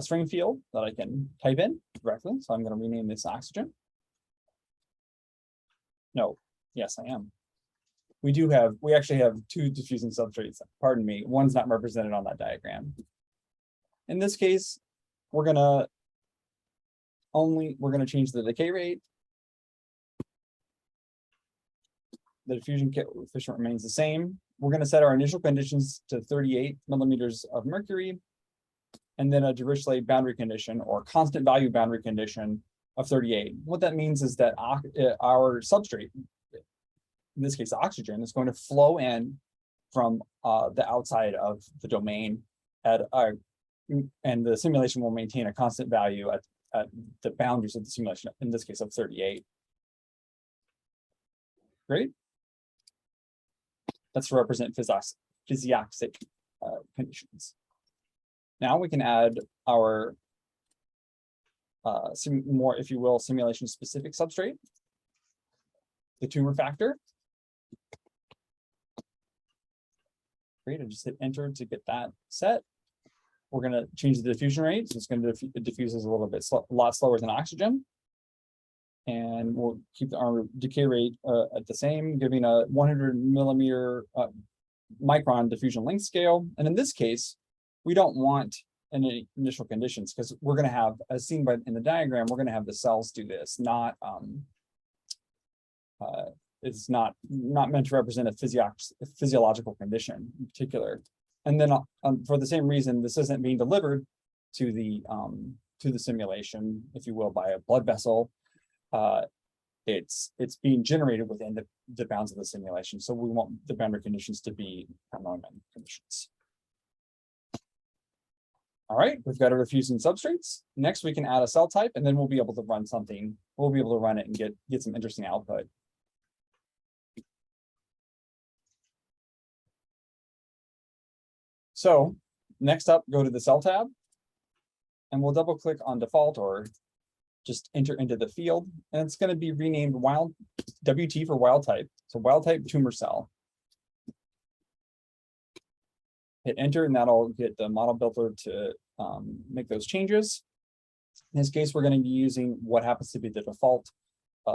string field that I can type in directly. So I'm going to rename this oxygen. No, yes, I am. We actually have two diffusing substrates. Pardon me, one's not represented on that diagram. In this case, we're gonna change the decay rate. The diffusion coefficient remains the same. We're going to set our initial conditions to 38 millimeters of mercury, and then a Dirichlet boundary condition or constant value boundary condition of 38. What that means is that our substrate, in this case oxygen, is going to flow in from the outside of the domain and the simulation will maintain a constant value at the boundaries of the simulation, in this case of 38. Great. That's to represent physiaxic conditions. Now we can add our more, if you will, simulation specific substrate, the tumor factor. Great, I just hit enter to get that set. We're going to change the diffusion rate, so it's going to diffuse a little bit, a lot slower than oxygen. And we'll keep our decay rate at the same, giving a 100 millimeter micron diffusion length scale. And in this case, we don't want any initial conditions because we're going to have, as seen in the diagram, we're going to have the cells do this, not it's not meant to represent a physiological condition in particular. And then for the same reason, this isn't being delivered to the simulation, if you will, by a blood vessel. It's being generated within the bounds of the simulation. So we want the boundary conditions to be unknown conditions. All right, we've got our diffusing substrates. Next, we can add a cell type, and then we'll be able to run something. We'll be able to run it and get some interesting output. So next up, go to the cell tab, and we'll double click on default or just enter into the field, and it's going to be renamed WT for wild type. So wild type tumor cell. Hit enter, and that'll get the model builder to make those changes. In this case, we're going to be using what happens to be the default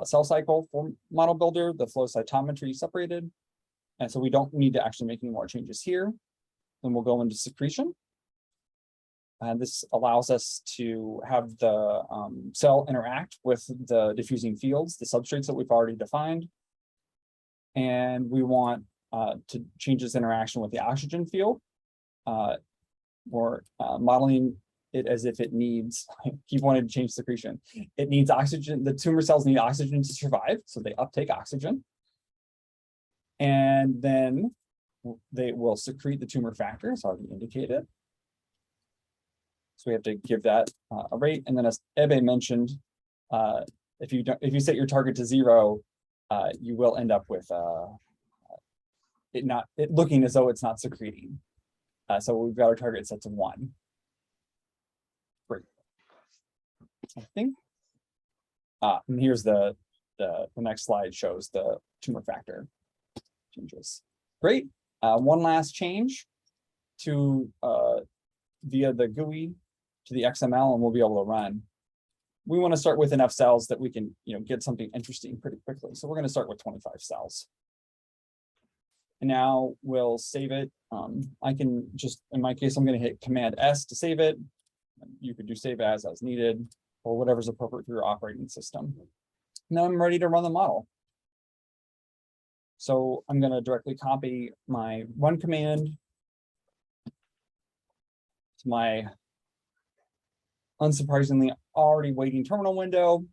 cell cycle for model builder, the flow cytometry separated. And so we don't need to actually make any more changes here. Then we'll go into secretion. And this allows us to have the cell interact with the diffusing fields, the substrates that we've already defined. And we want to change this interaction with the oxygen field. We're modeling it as if it needs, I keep wanting to change secretion. It needs oxygen, the tumor cells need oxygen to survive, so they uptake oxygen. And then they will secrete the tumor factor, it's already indicated. So we have to give that a rate. And then as Ebe mentioned, if you set your target to 0, you will end up with it looking as though it's not secreting. So we've got our target set to 1. Great. I think. And here's the next slide shows the tumor factor changes. Great. One last change to via the GUI to the XML and we'll be able to run. We want to start with enough cells that we can, get something interesting pretty quickly. So we're going to start with 25 cells. And now we'll save it. I can just, in my case, I'm going to hit Command S to save it. You could do save as needed, or whatever's appropriate for your operating system. Now I'm ready to run the model. So I'm going to directly copy my run command to my unsurprisingly already waiting terminal window.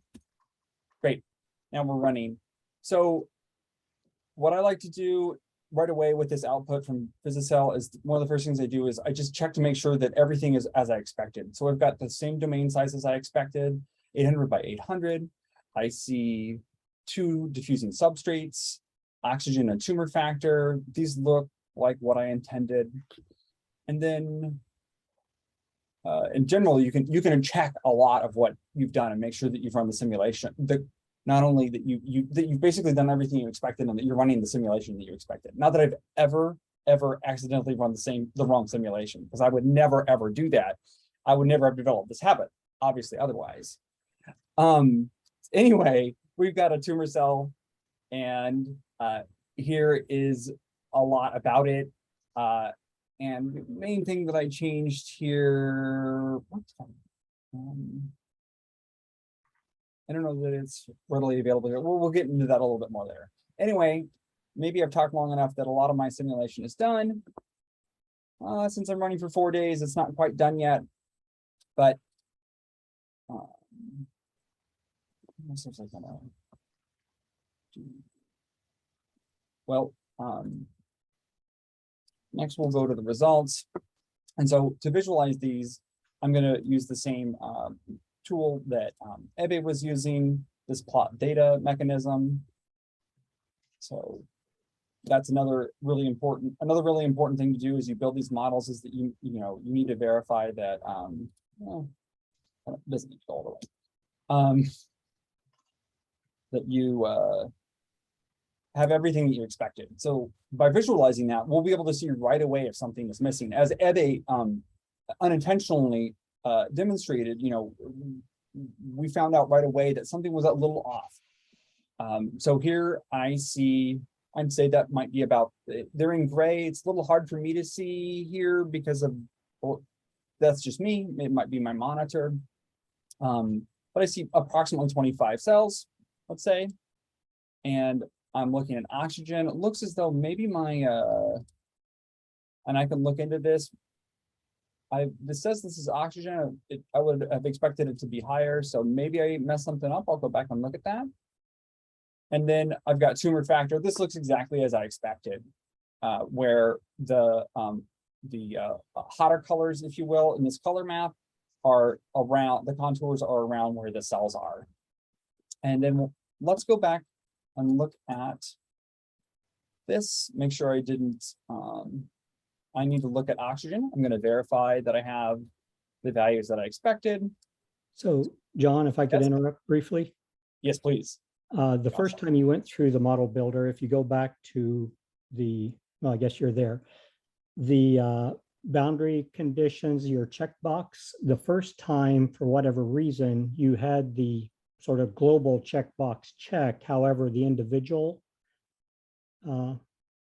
Great. Now we're running. So what I like to do right away with this output from PhysiCell is one of the first things I do is I just check to make sure that everything is as I expected. So I've got the same domain size as I expected, 800 by 800. I see 2 diffusing substrates, oxygen and tumor factor. These look like what I intended. And then in general, you can check a lot of what you've done and make sure that you've run the simulation. Not only that you've basically done everything you expected and that you're running the simulation that you expected. Not that I've ever accidentally run the wrong simulation, because I would never ever do that. I would never have developed this habit, obviously otherwise. Anyway, we've got a tumor cell, and here is a lot about it. And the main thing that I changed here, I don't know that it's readily available here. We'll get into that a little bit more later. Anyway, maybe I've talked long enough that a lot of my simulation is done. Since I'm running for 4 days, it's not quite done yet, but next we'll go to the results. And so to visualize these, I'm going to use the same tool that Heber was using, this plot data mechanism. So that's another really important thing to do as you build these models, is that you need to verify that well, it doesn't need to go all the way. That you have everything that you expected. So by visualizing that, we'll be able to see right away if something is missing. As Heber unintentionally demonstrated, we found out right away that something was a little off. So here I'd say that might be about, they're in gray. It's a little hard for me to see here because of, well, that's just me. It might be my monitor. But I see approximately 25 cells, let's say. And I'm looking at oxygen. It looks as though maybe my, and I can look into this. This says this is oxygen. I would have expected it to be higher. So maybe I messed something up. I'll go back and look at that. And then I've got tumor factor. This looks exactly as I expected, where the hotter colors, if you will, in this color map are around, the contours are around where the cells are. And then let's go back and look at this, make sure I didn't, I need to look at oxygen. I'm going to verify that I have the values that I expected. So John, if I could interrupt briefly. Yes, please. The first time you went through the model builder, if you go back to well, I guess you're there, the boundary conditions, your checkbox, the first time, for whatever reason, you had the sort of global checkbox checked. However, the individual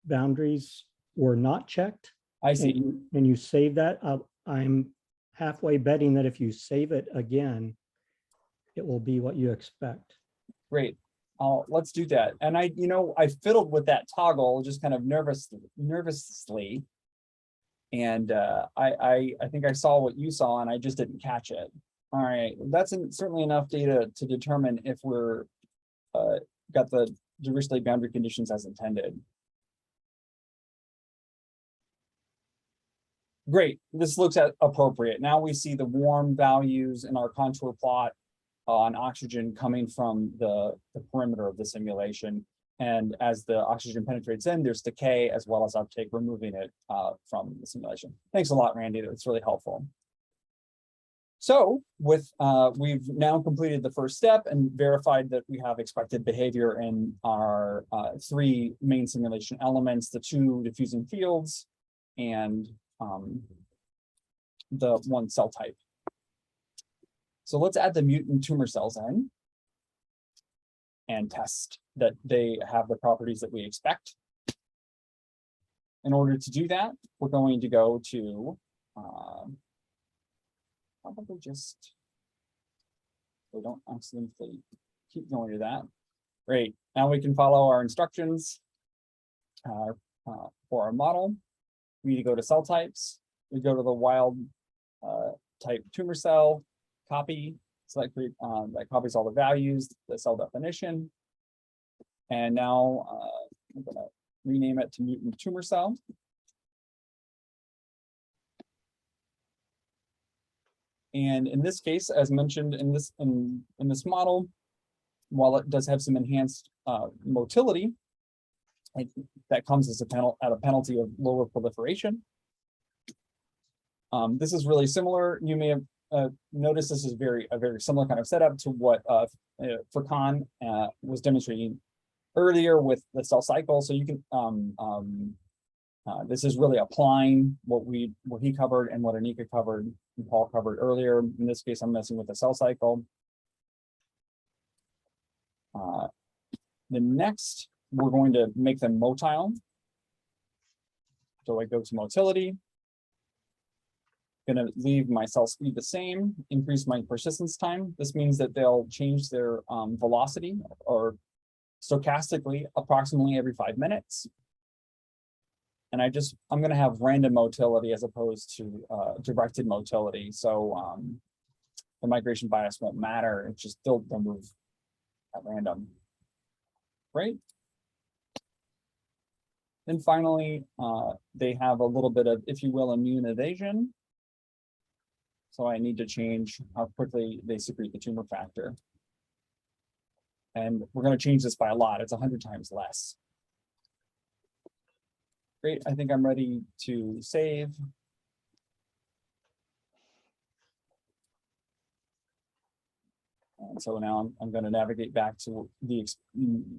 boundaries were not checked. I see. And you save that. I'm halfway betting that if you save it again, it will be what you expect. Great. Let's do that. And I fiddled with that toggle just kind of nervously. And I think I saw what you saw and I just didn't catch it. All right, that's certainly enough data to determine if we're got the diversity boundary conditions as intended. Great, this looks appropriate. Now we see the warm values in our contour plot on oxygen coming from the perimeter of the simulation. And as the oxygen penetrates in, there's decay as well as uptake, removing it from the simulation. Thanks a lot, Randy. That's really helpful. So we've now completed the first step and verified that we have expected behavior in our 3 main simulation elements, the 2 diffusing fields and the 1 cell type. So let's add the mutant tumor cells in and test that they have the properties that we expect. In order to do that, we're going to go to probably just, we don't accidentally keep going to that. Great, now we can follow our instructions for our model. We need to go to cell types. We go to the wild type tumor cell, copy, select that copies all the values, the cell definition. And now I'm gonna rename it to mutant tumor cell. And in this case, as mentioned in this model, while it does have some enhanced motility, that comes as at a penalty of lower proliferation. This is really similar. You may have noticed this is a very similar kind of setup to what Furkan was demonstrating earlier with the cell cycle. So you can this is really applying what he covered and what Anika covered and Paul covered earlier. In this case, I'm messing with the cell cycle. The next, we're going to make them motile. So I go to motility. Going to leave my cell speed the same, increase my persistence time. This means that they'll change their velocity or stochastically approximately every 5 minutes. And I'm going to have random motility as opposed to directed motility. So the migration bias won't matter. It's just they'll move at random. Great. Then finally, they have a little bit of, if you will, immune evasion. So I need to change how quickly they secrete the tumor factor. And we're going to change this by a lot. It's 100 times less. Great, I think I'm ready to save. And so now I'm going to navigate back to the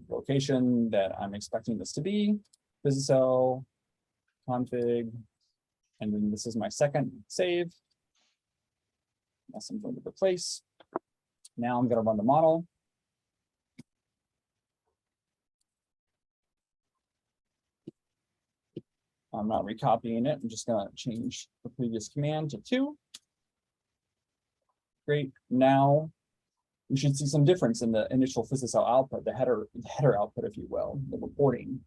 location that I'm expecting this to be. PhysiCell, config, and then this is my second save. Yes, I'm going to replace. Now I'm going to run the model. I'm not recopying it. I'm just going to change the previous command to 2. Great. Now we should see some difference in the initial PhysiCell output, the header output, if you will, the reporting.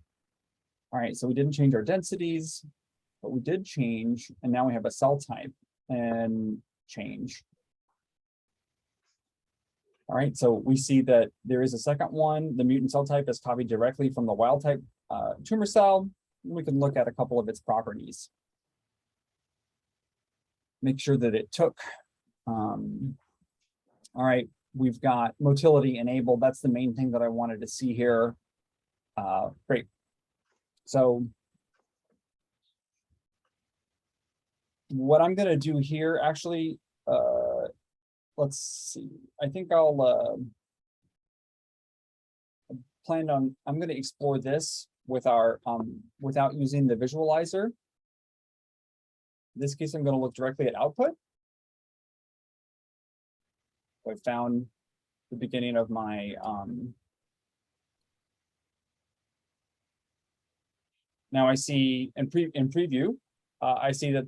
All right, so we didn't change our densities, but we did change, and now we have a cell type and change. All right, so we see that there is a second one. The mutant cell type is copied directly from the wild type tumor cell. We can look at a couple of its properties. Make sure that it took. All right, we've got motility enabled. That's the main thing that I wanted to see here. Great. So what I'm going to do here, actually, let's see. I think I'll plan on. I'm going to explore this with our without using the visualizer. In this case, I'm going to look directly at output. I found the beginning of my now I see in preview, I see that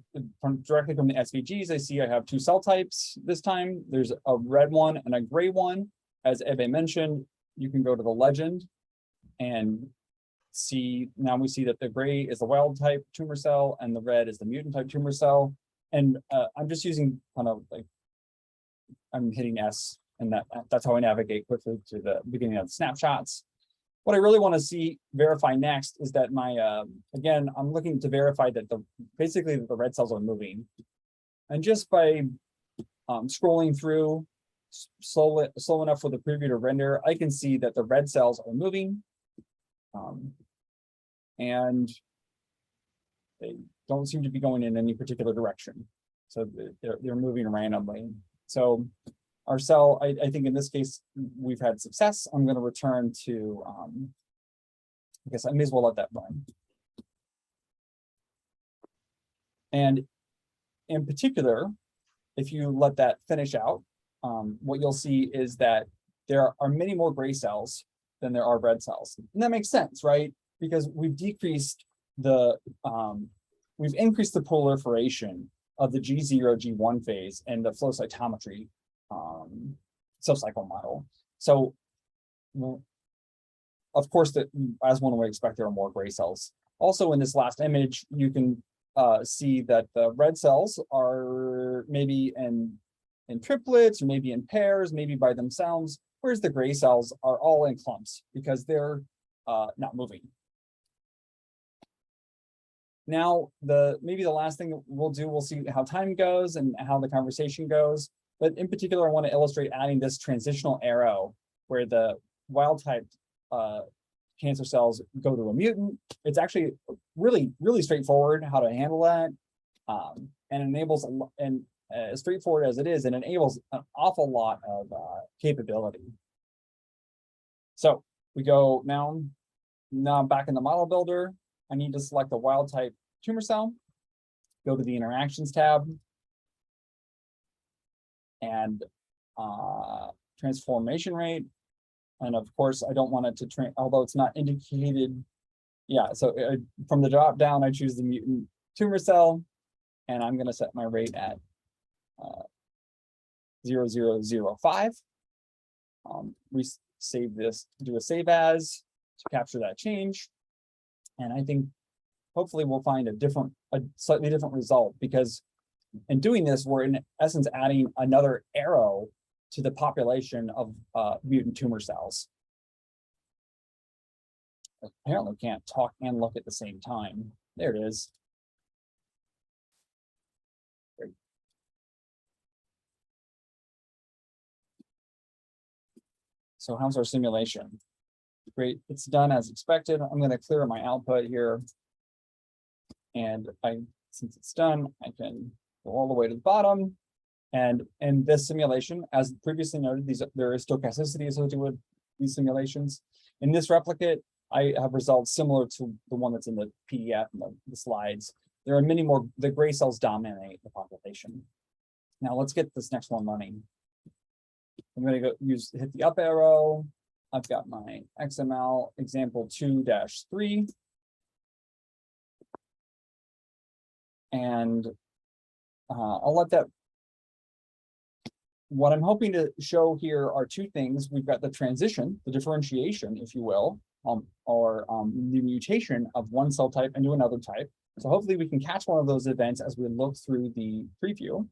directly from the SVGs, I see I have 2 cell types this time. There's a red one and a gray one. As Ebe mentioned, you can go to the legend and see, now we see that the gray is the wild type tumor cell and the red is the mutant type tumor cell. And I'm just using kind of like, I'm hitting S, and that's how I navigate quickly to the beginning of the snapshots. What I really want to verify next is that my, again, I'm looking to verify that basically the red cells are moving. And just by scrolling through slow enough for the preview to render, I can see that the red cells are moving. And they don't seem to be going in any particular direction. So they're moving randomly. So our cell, I think in this case, we've had success. I'm going to return to, I guess I may as well let that run. And in particular, if you let that finish out, what you'll see is that there are many more gray cells than there are red cells. And that makes sense, right? Because we've decreased the, we've increased the proliferation of the G0, G1 phase and the flow cytometry cell cycle model. So, of course, that as one would expect, there are more gray cells. Also, in this last image, you can see that the red cells are maybe in triplets, or maybe in pairs, maybe by themselves, whereas the gray cells are all in clumps because they're not moving. Now, maybe the last thing we'll do, we'll see how time goes and how the conversation goes. But in particular, I want to illustrate adding this transitional arrow where the wild type cancer cells go to a mutant. It's actually really, really straightforward how to handle that, and enables, and as straightforward as it is, it enables an awful lot of capability. So we go now I'm back in the model builder. I need to select the wild type tumor cell, go to the interactions tab, and transformation rate. And of course, I don't want it to although it's not indicated. Yeah, so from the drop down, I choose the mutant tumor cell, and I'm going to set my rate at 0005. We save this, do a save as to capture that change. And I think hopefully we'll find a slightly different result, because in doing this, we're in essence adding another arrow to the population of mutant tumor cells. Apparently can't talk and look at the same time. There it is. Great. So how's our simulation? Great, it's done as expected. I'm going to clear my output here. And since it's done, I can go all the way to the bottom. And in this simulation, as previously noted, there is stochasticity associated with these simulations. In this replicate, I have results similar to the one that's in the PDF and the slides. There are many more, the gray cells dominate the population. Now let's get this next one running. I'm going to hit the up arrow. I've got my XML example 2-3. And I'll let that. What I'm hoping to show here are two things. We've got the transition, the differentiation, if you will, or the mutation of one cell type into another type. So hopefully we can catch one of those events as we look through the preview.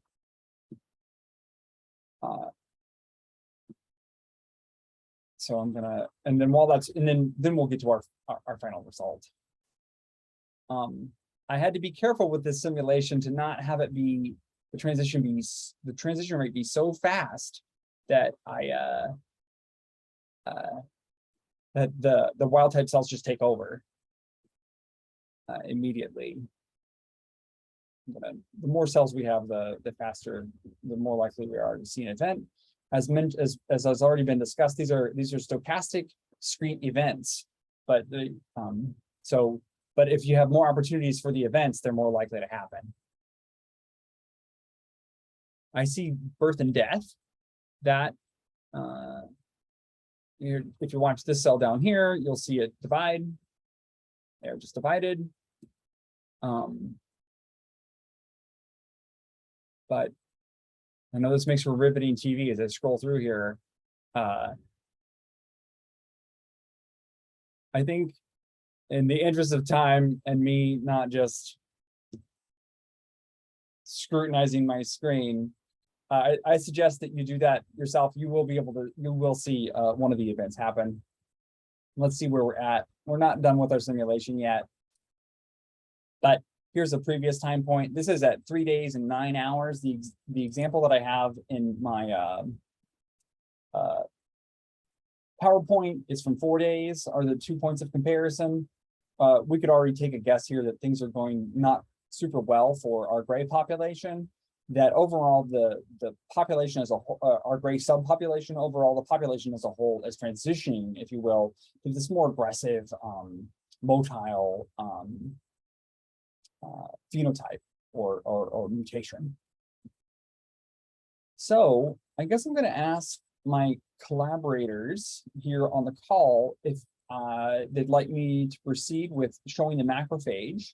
So I'm gonna, and then while that's, and then we'll get to our final result. I had to be careful with this simulation to not have it be the transition rate be so fast that that the wild type cells just take over immediately. The more cells we have, the faster, the more likely we are to see an event. As has already been discussed, these are stochastic discrete events, but but if you have more opportunities for the events, they're more likely to happen. I see birth and death. That if you watch this cell down here, you'll see it divide. They're just divided. But I know this makes for riveting TV as I scroll through here. I think in the interest of time and me not just scrutinizing my screen, I suggest that you do that yourself. You will be able to, you will see one of the events happen. Let's see where we're at. We're not done with our simulation yet, but here's a previous time point. This is at 3 days and 9 hours. The example that I have in my PowerPoint is from 4 days, are the 2 points of comparison. We could already take a guess here that things are going not super well for our gray population, that overall the population as a whole, our gray subpopulation, overall the population as a whole is transitioning, if you will, to this more aggressive motile phenotype or mutation. So I guess I'm going to ask my collaborators here on the call if they'd like me to proceed with showing the macrophage,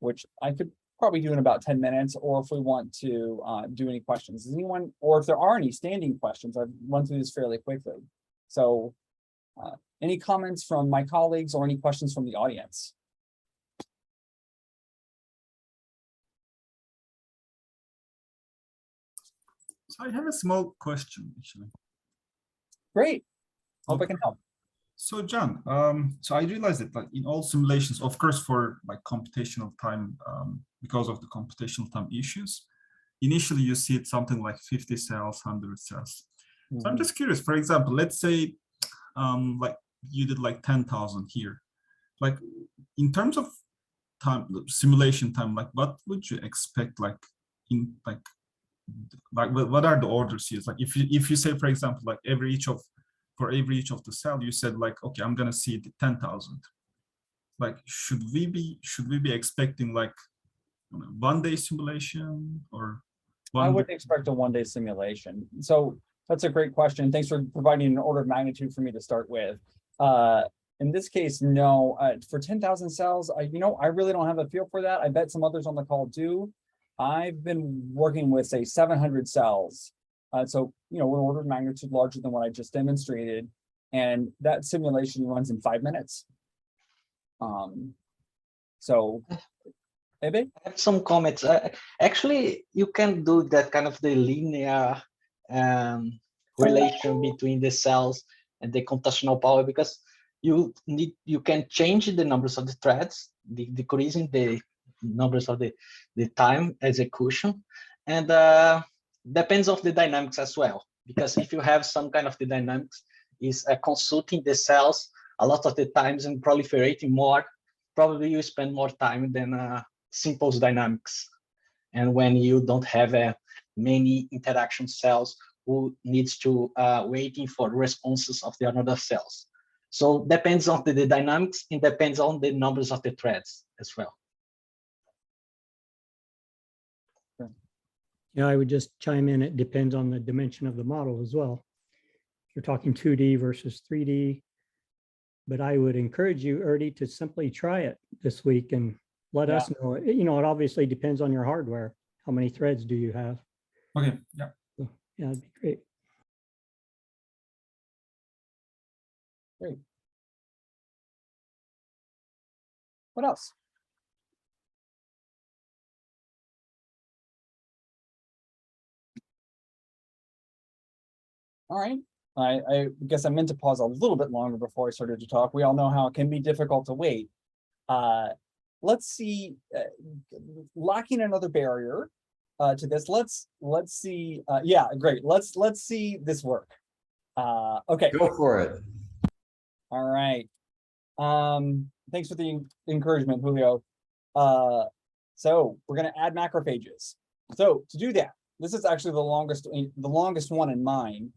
which I could probably do in about 10 minutes, or if we want to do any questions. Does anyone, or if there are any standing questions, I've run through this fairly quickly. So any comments from my colleagues or any questions from the audience? So I have a small question, actually. Great. Hope I can help. So John, so I realized that like in all simulations, of course, for like computational time, because of the computational time issues, initially you see it something like 50 cells, 100 cells. So I'm just curious, for example, let's say like you did like 10,000 here. Like in terms of time, simulation time, like what would you expect like in like what are the orders here? Like if you say, for example, like for every each of the cell, you said like, okay, I'm gonna see the 10,000. Like, should we be expecting like 1 day simulation or I wouldn't expect a 1 day simulation. So that's a great question. Thanks for providing an order of magnitude for me to start with. In this case, no. For 10,000 cells, I really don't have a feel for that. I bet some others on the call do. I've been working with, say, 700 cells. So, an order of magnitude larger than what I just demonstrated. And that simulation runs in 5 minutes. So, Heber? I have some comments. Actually, you can do that kind of the linear relation between the cells and the computational power, because you can change the numbers of the threads, decreasing the numbers of the time execution, and depends of the dynamics as well. Because if you have some kind of the dynamics is consulting the cells a lot of the times and proliferating more, probably you spend more time than simple dynamics. And when you don't have many interaction cells who needs to waiting for responses of the another cells. So depends on the dynamics, and depends on the numbers of the threads as well. Yeah, I would just chime in. It depends on the dimension of the model as well. If you're talking 2D versus 3D, but I would encourage you, Erdi, to simply try it this week and let us know. It obviously depends on your hardware. How many threads do you have? Okay, yeah. So, yeah, that'd be great. Great. What else? All right. I guess I meant to pause a little bit longer before I started to talk. We all know how it can be difficult to wait. Let's see, lacking another barrier to this. Let's see. Yeah, great. Let's see this work. Okay. Go for it. All right. Thanks for the encouragement, Julio. So we're going to add macrophages. So to do that, this is actually the longest one in mind.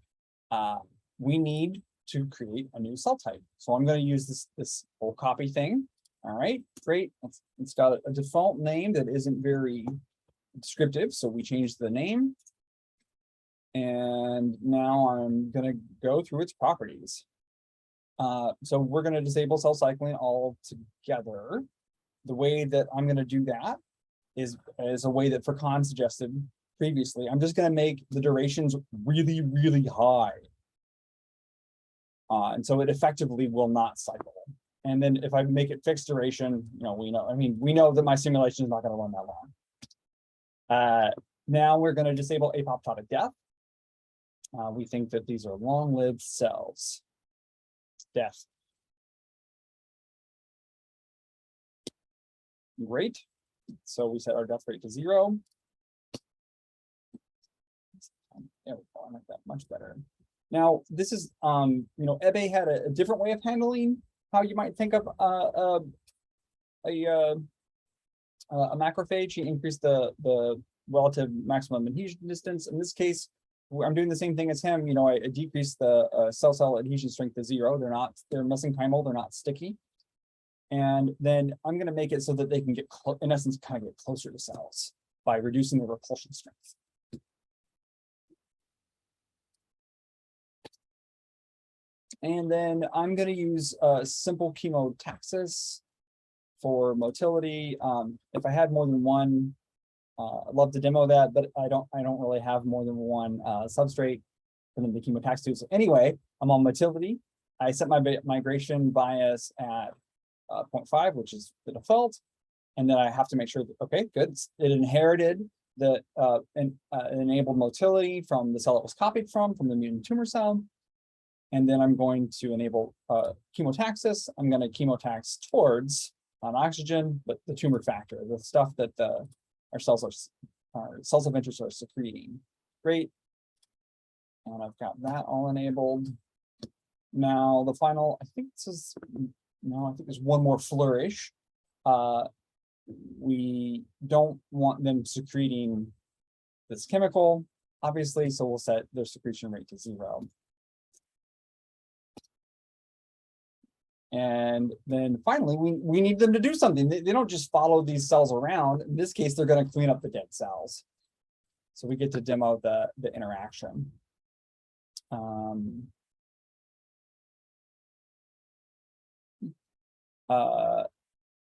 We need to create a new cell type. So I'm going to use this whole copy thing. All right, great. It's got a default name that isn't very descriptive, so we changed the name. And now I'm going to go through its properties. So we're going to disable cell cycling all together. The way that I'm going to do that is a way that Furkan suggested previously. I'm just going to make the durations really, really high. And so it effectively will not cycle. And then if I make it fixed duration, we know that my simulation is not going to run that long. Now we're going to disable apoptotic death. We think that these are long-lived cells. Death. Great. So we set our death rate to 0. There we go. I like that much better. Now, this is, Ebe had a different way of handling how you might think of a macrophage. He increased the relative maximum adhesion distance. In this case, I'm doing the same thing as him. I decreased the cell adhesion strength to 0. They're mesenchymal, they're not sticky. And then I'm going to make it so that they can get, in essence, kind of get closer to cells by reducing the repulsion strength. And then I'm going to use simple chemotaxis for motility. If I had more than one, I'd love to demo that, but I don't really have more than one substrate for them to chemotax to. So anyway, I'm on motility. I set my migration bias at 0.5, which is the default. And then I have to make sure that, okay, good. It inherited the enabled motility from the cell it was copied from the mutant tumor cell. And then I'm going to enable chemotaxis. I'm going to chemotax towards non-oxygen, but the tumor factor, the stuff that our cells of interest are secreting. Great. And I've got that all enabled. Now the final, I think this is, no, I think there's one more flourish. We don't want them secreting this chemical, obviously, so we'll set their secretion rate to 0. And then finally, we need them to do something. They don't just follow these cells around. In this case, they're going to clean up the dead cells. So we get to demo the interaction.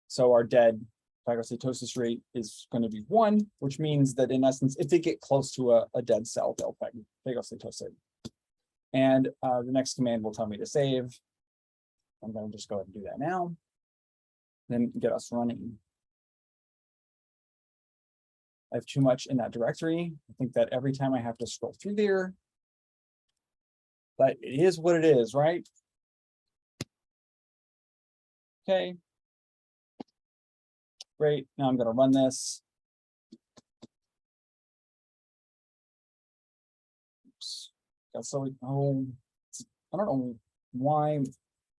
So our dead phagocytosis rate is going to be 1, which means that in essence, if they get close to a dead cell, they'll phagocytose it. And the next command will tell me to save. I'm going to just go ahead and do that now. Then get us running. I have too much in that directory. I think that every time I have to scroll through there, but it is what it is, right? Okay. Great. Now I'm going to run this. Oops. So, I don't know why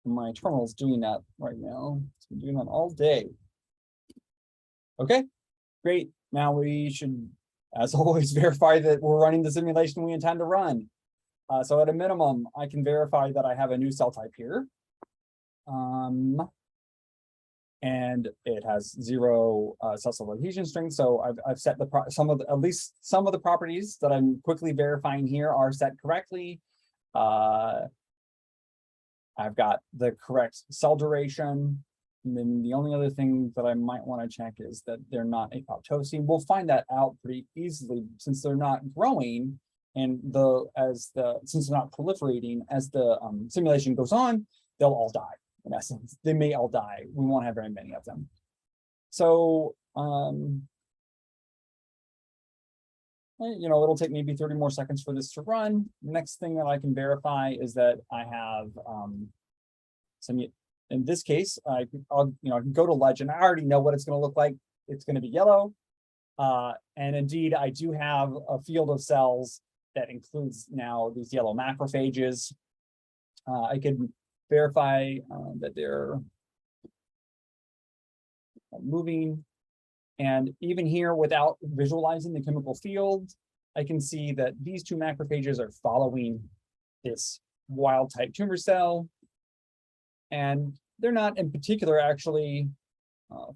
my terminal is doing that right now. It's been doing that all day. Okay, great. Now we should, as always, verify that we're running the simulation we intend to run. So at a minimum, I can verify that I have a new cell type here. And it has 0 cell adhesion strength. So I've set at least some of the properties that I'm quickly verifying here are set correctly. I've got the correct cell duration. And then the only other thing that I might want to check is that they're not apoptosing. We'll find that out pretty easily since they're not growing, and since they're not proliferating, as the simulation goes on, they'll all die. In essence, they may all die. We won't have very many of them. So, it'll take maybe 30 more seconds for this to run. Next thing that I can verify is that I have some. In this case, I can go to legend. I already know what it's going to look like. It's going to be yellow, and indeed, I do have a field of cells that includes now these yellow macrophages. I could verify that they're moving. And even here, without visualizing the chemical field, I can see that these 2 macrophages are following this wild type tumor cell. And they're not in particular actually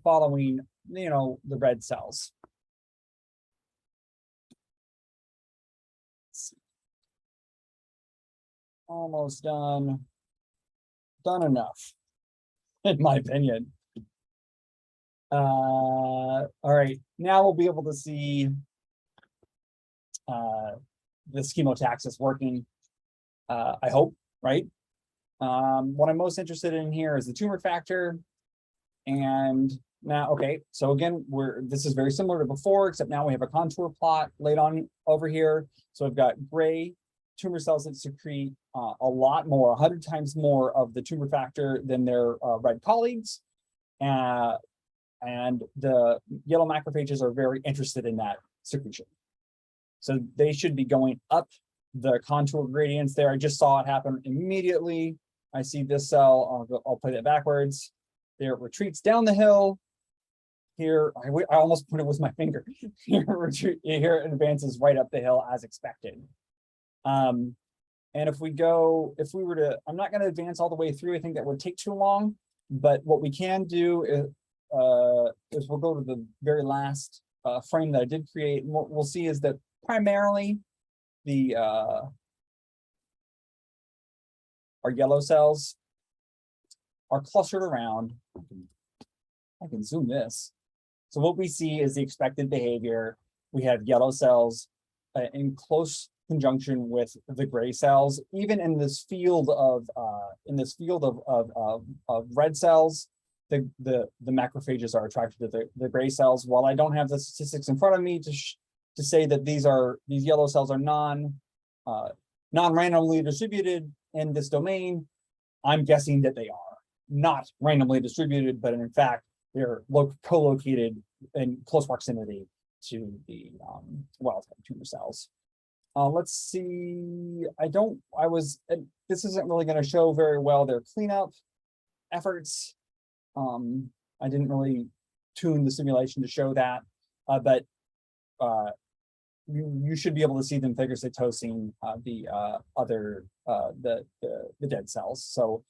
following, the red cells. Let's see. Almost done. Done enough, in my opinion. All right, now we'll be able to see the chemotaxis working, I hope, right? What I'm most interested in here is the tumor factor. And now, okay, so again, this is very similar to before, except now we have a contour plot laid on over here. So I've got gray tumor cells that secrete a lot more, 100 times more of the tumor factor than their red colleagues. And the yellow macrophages are very interested in that secretion. So they should be going up the contour gradients there. I just saw it happen immediately. I see this cell, I'll play that backwards. There it retreats down the hill. Here, I almost put it with my finger. Here it advances right up the hill as expected. And if we were to, I'm not going to advance all the way through. I think that would take too long. But what we can do is we'll go to the very last frame that I did create. And what we'll see is that primarily our our yellow cells are clustered around. I can zoom this. So what we see is the expected behavior. We have yellow cells in close conjunction with the gray cells. Even in this field of red cells, the macrophages are attracted to the gray cells. While I don't have the statistics in front of me to say that these yellow cells are non-randomly distributed in this domain, I'm guessing that they are not randomly distributed, but in fact they're co-located in close proximity to the wild type tumor cells. Let's see. This isn't really going to show very well their cleanup efforts. I didn't really tune the simulation to show that, but you should be able to see them phagocytosing the dead cells. So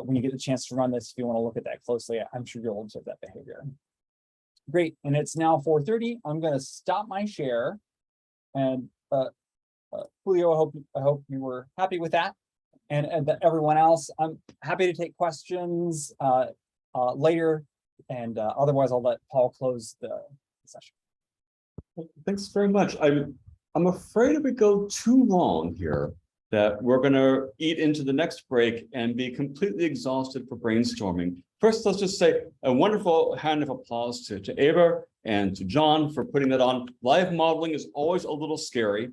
when you get the chance to run this, if you want to look at that closely, I'm sure you'll observe that behavior. Great, and it's now 4:30. I'm going to stop my share, and Julio, I hope you were happy with that, and everyone else. I'm happy to take questions later, and otherwise I'll let Paul close the session. Thanks very much. I'm afraid if we go too long here, that we're going to eat into the next break and be completely exhausted for brainstorming. First, let's just say a wonderful hand of applause to Heber and to John for putting that on. Live modeling is always a little scary.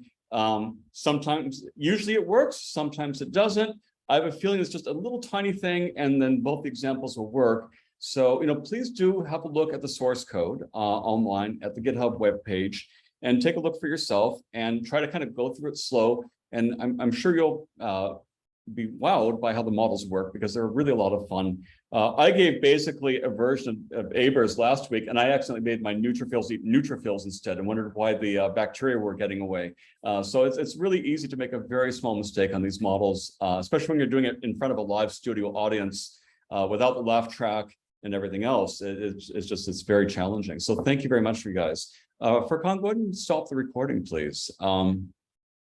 Sometimes, usually it works, sometimes it doesn't. I have a feeling it's just a little tiny thing, and then both the examples will work. So, please do have a look at the source code online at the GitHub webpage and take a look for yourself and try to kind of go through it slow. And I'm sure you'll be wowed by how the models work, because they're really a lot of fun. I gave basically a version of Heber's last week, and I accidentally made my neutrophils eat neutrophils instead and wondered why the bacteria were getting away. So it's really easy to make a very small mistake on these models, especially when you're doing it in front of a live studio audience without the laugh track and everything else. It's very challenging. So thank you very much for you guys. Furkan, go ahead and stop the recording, please.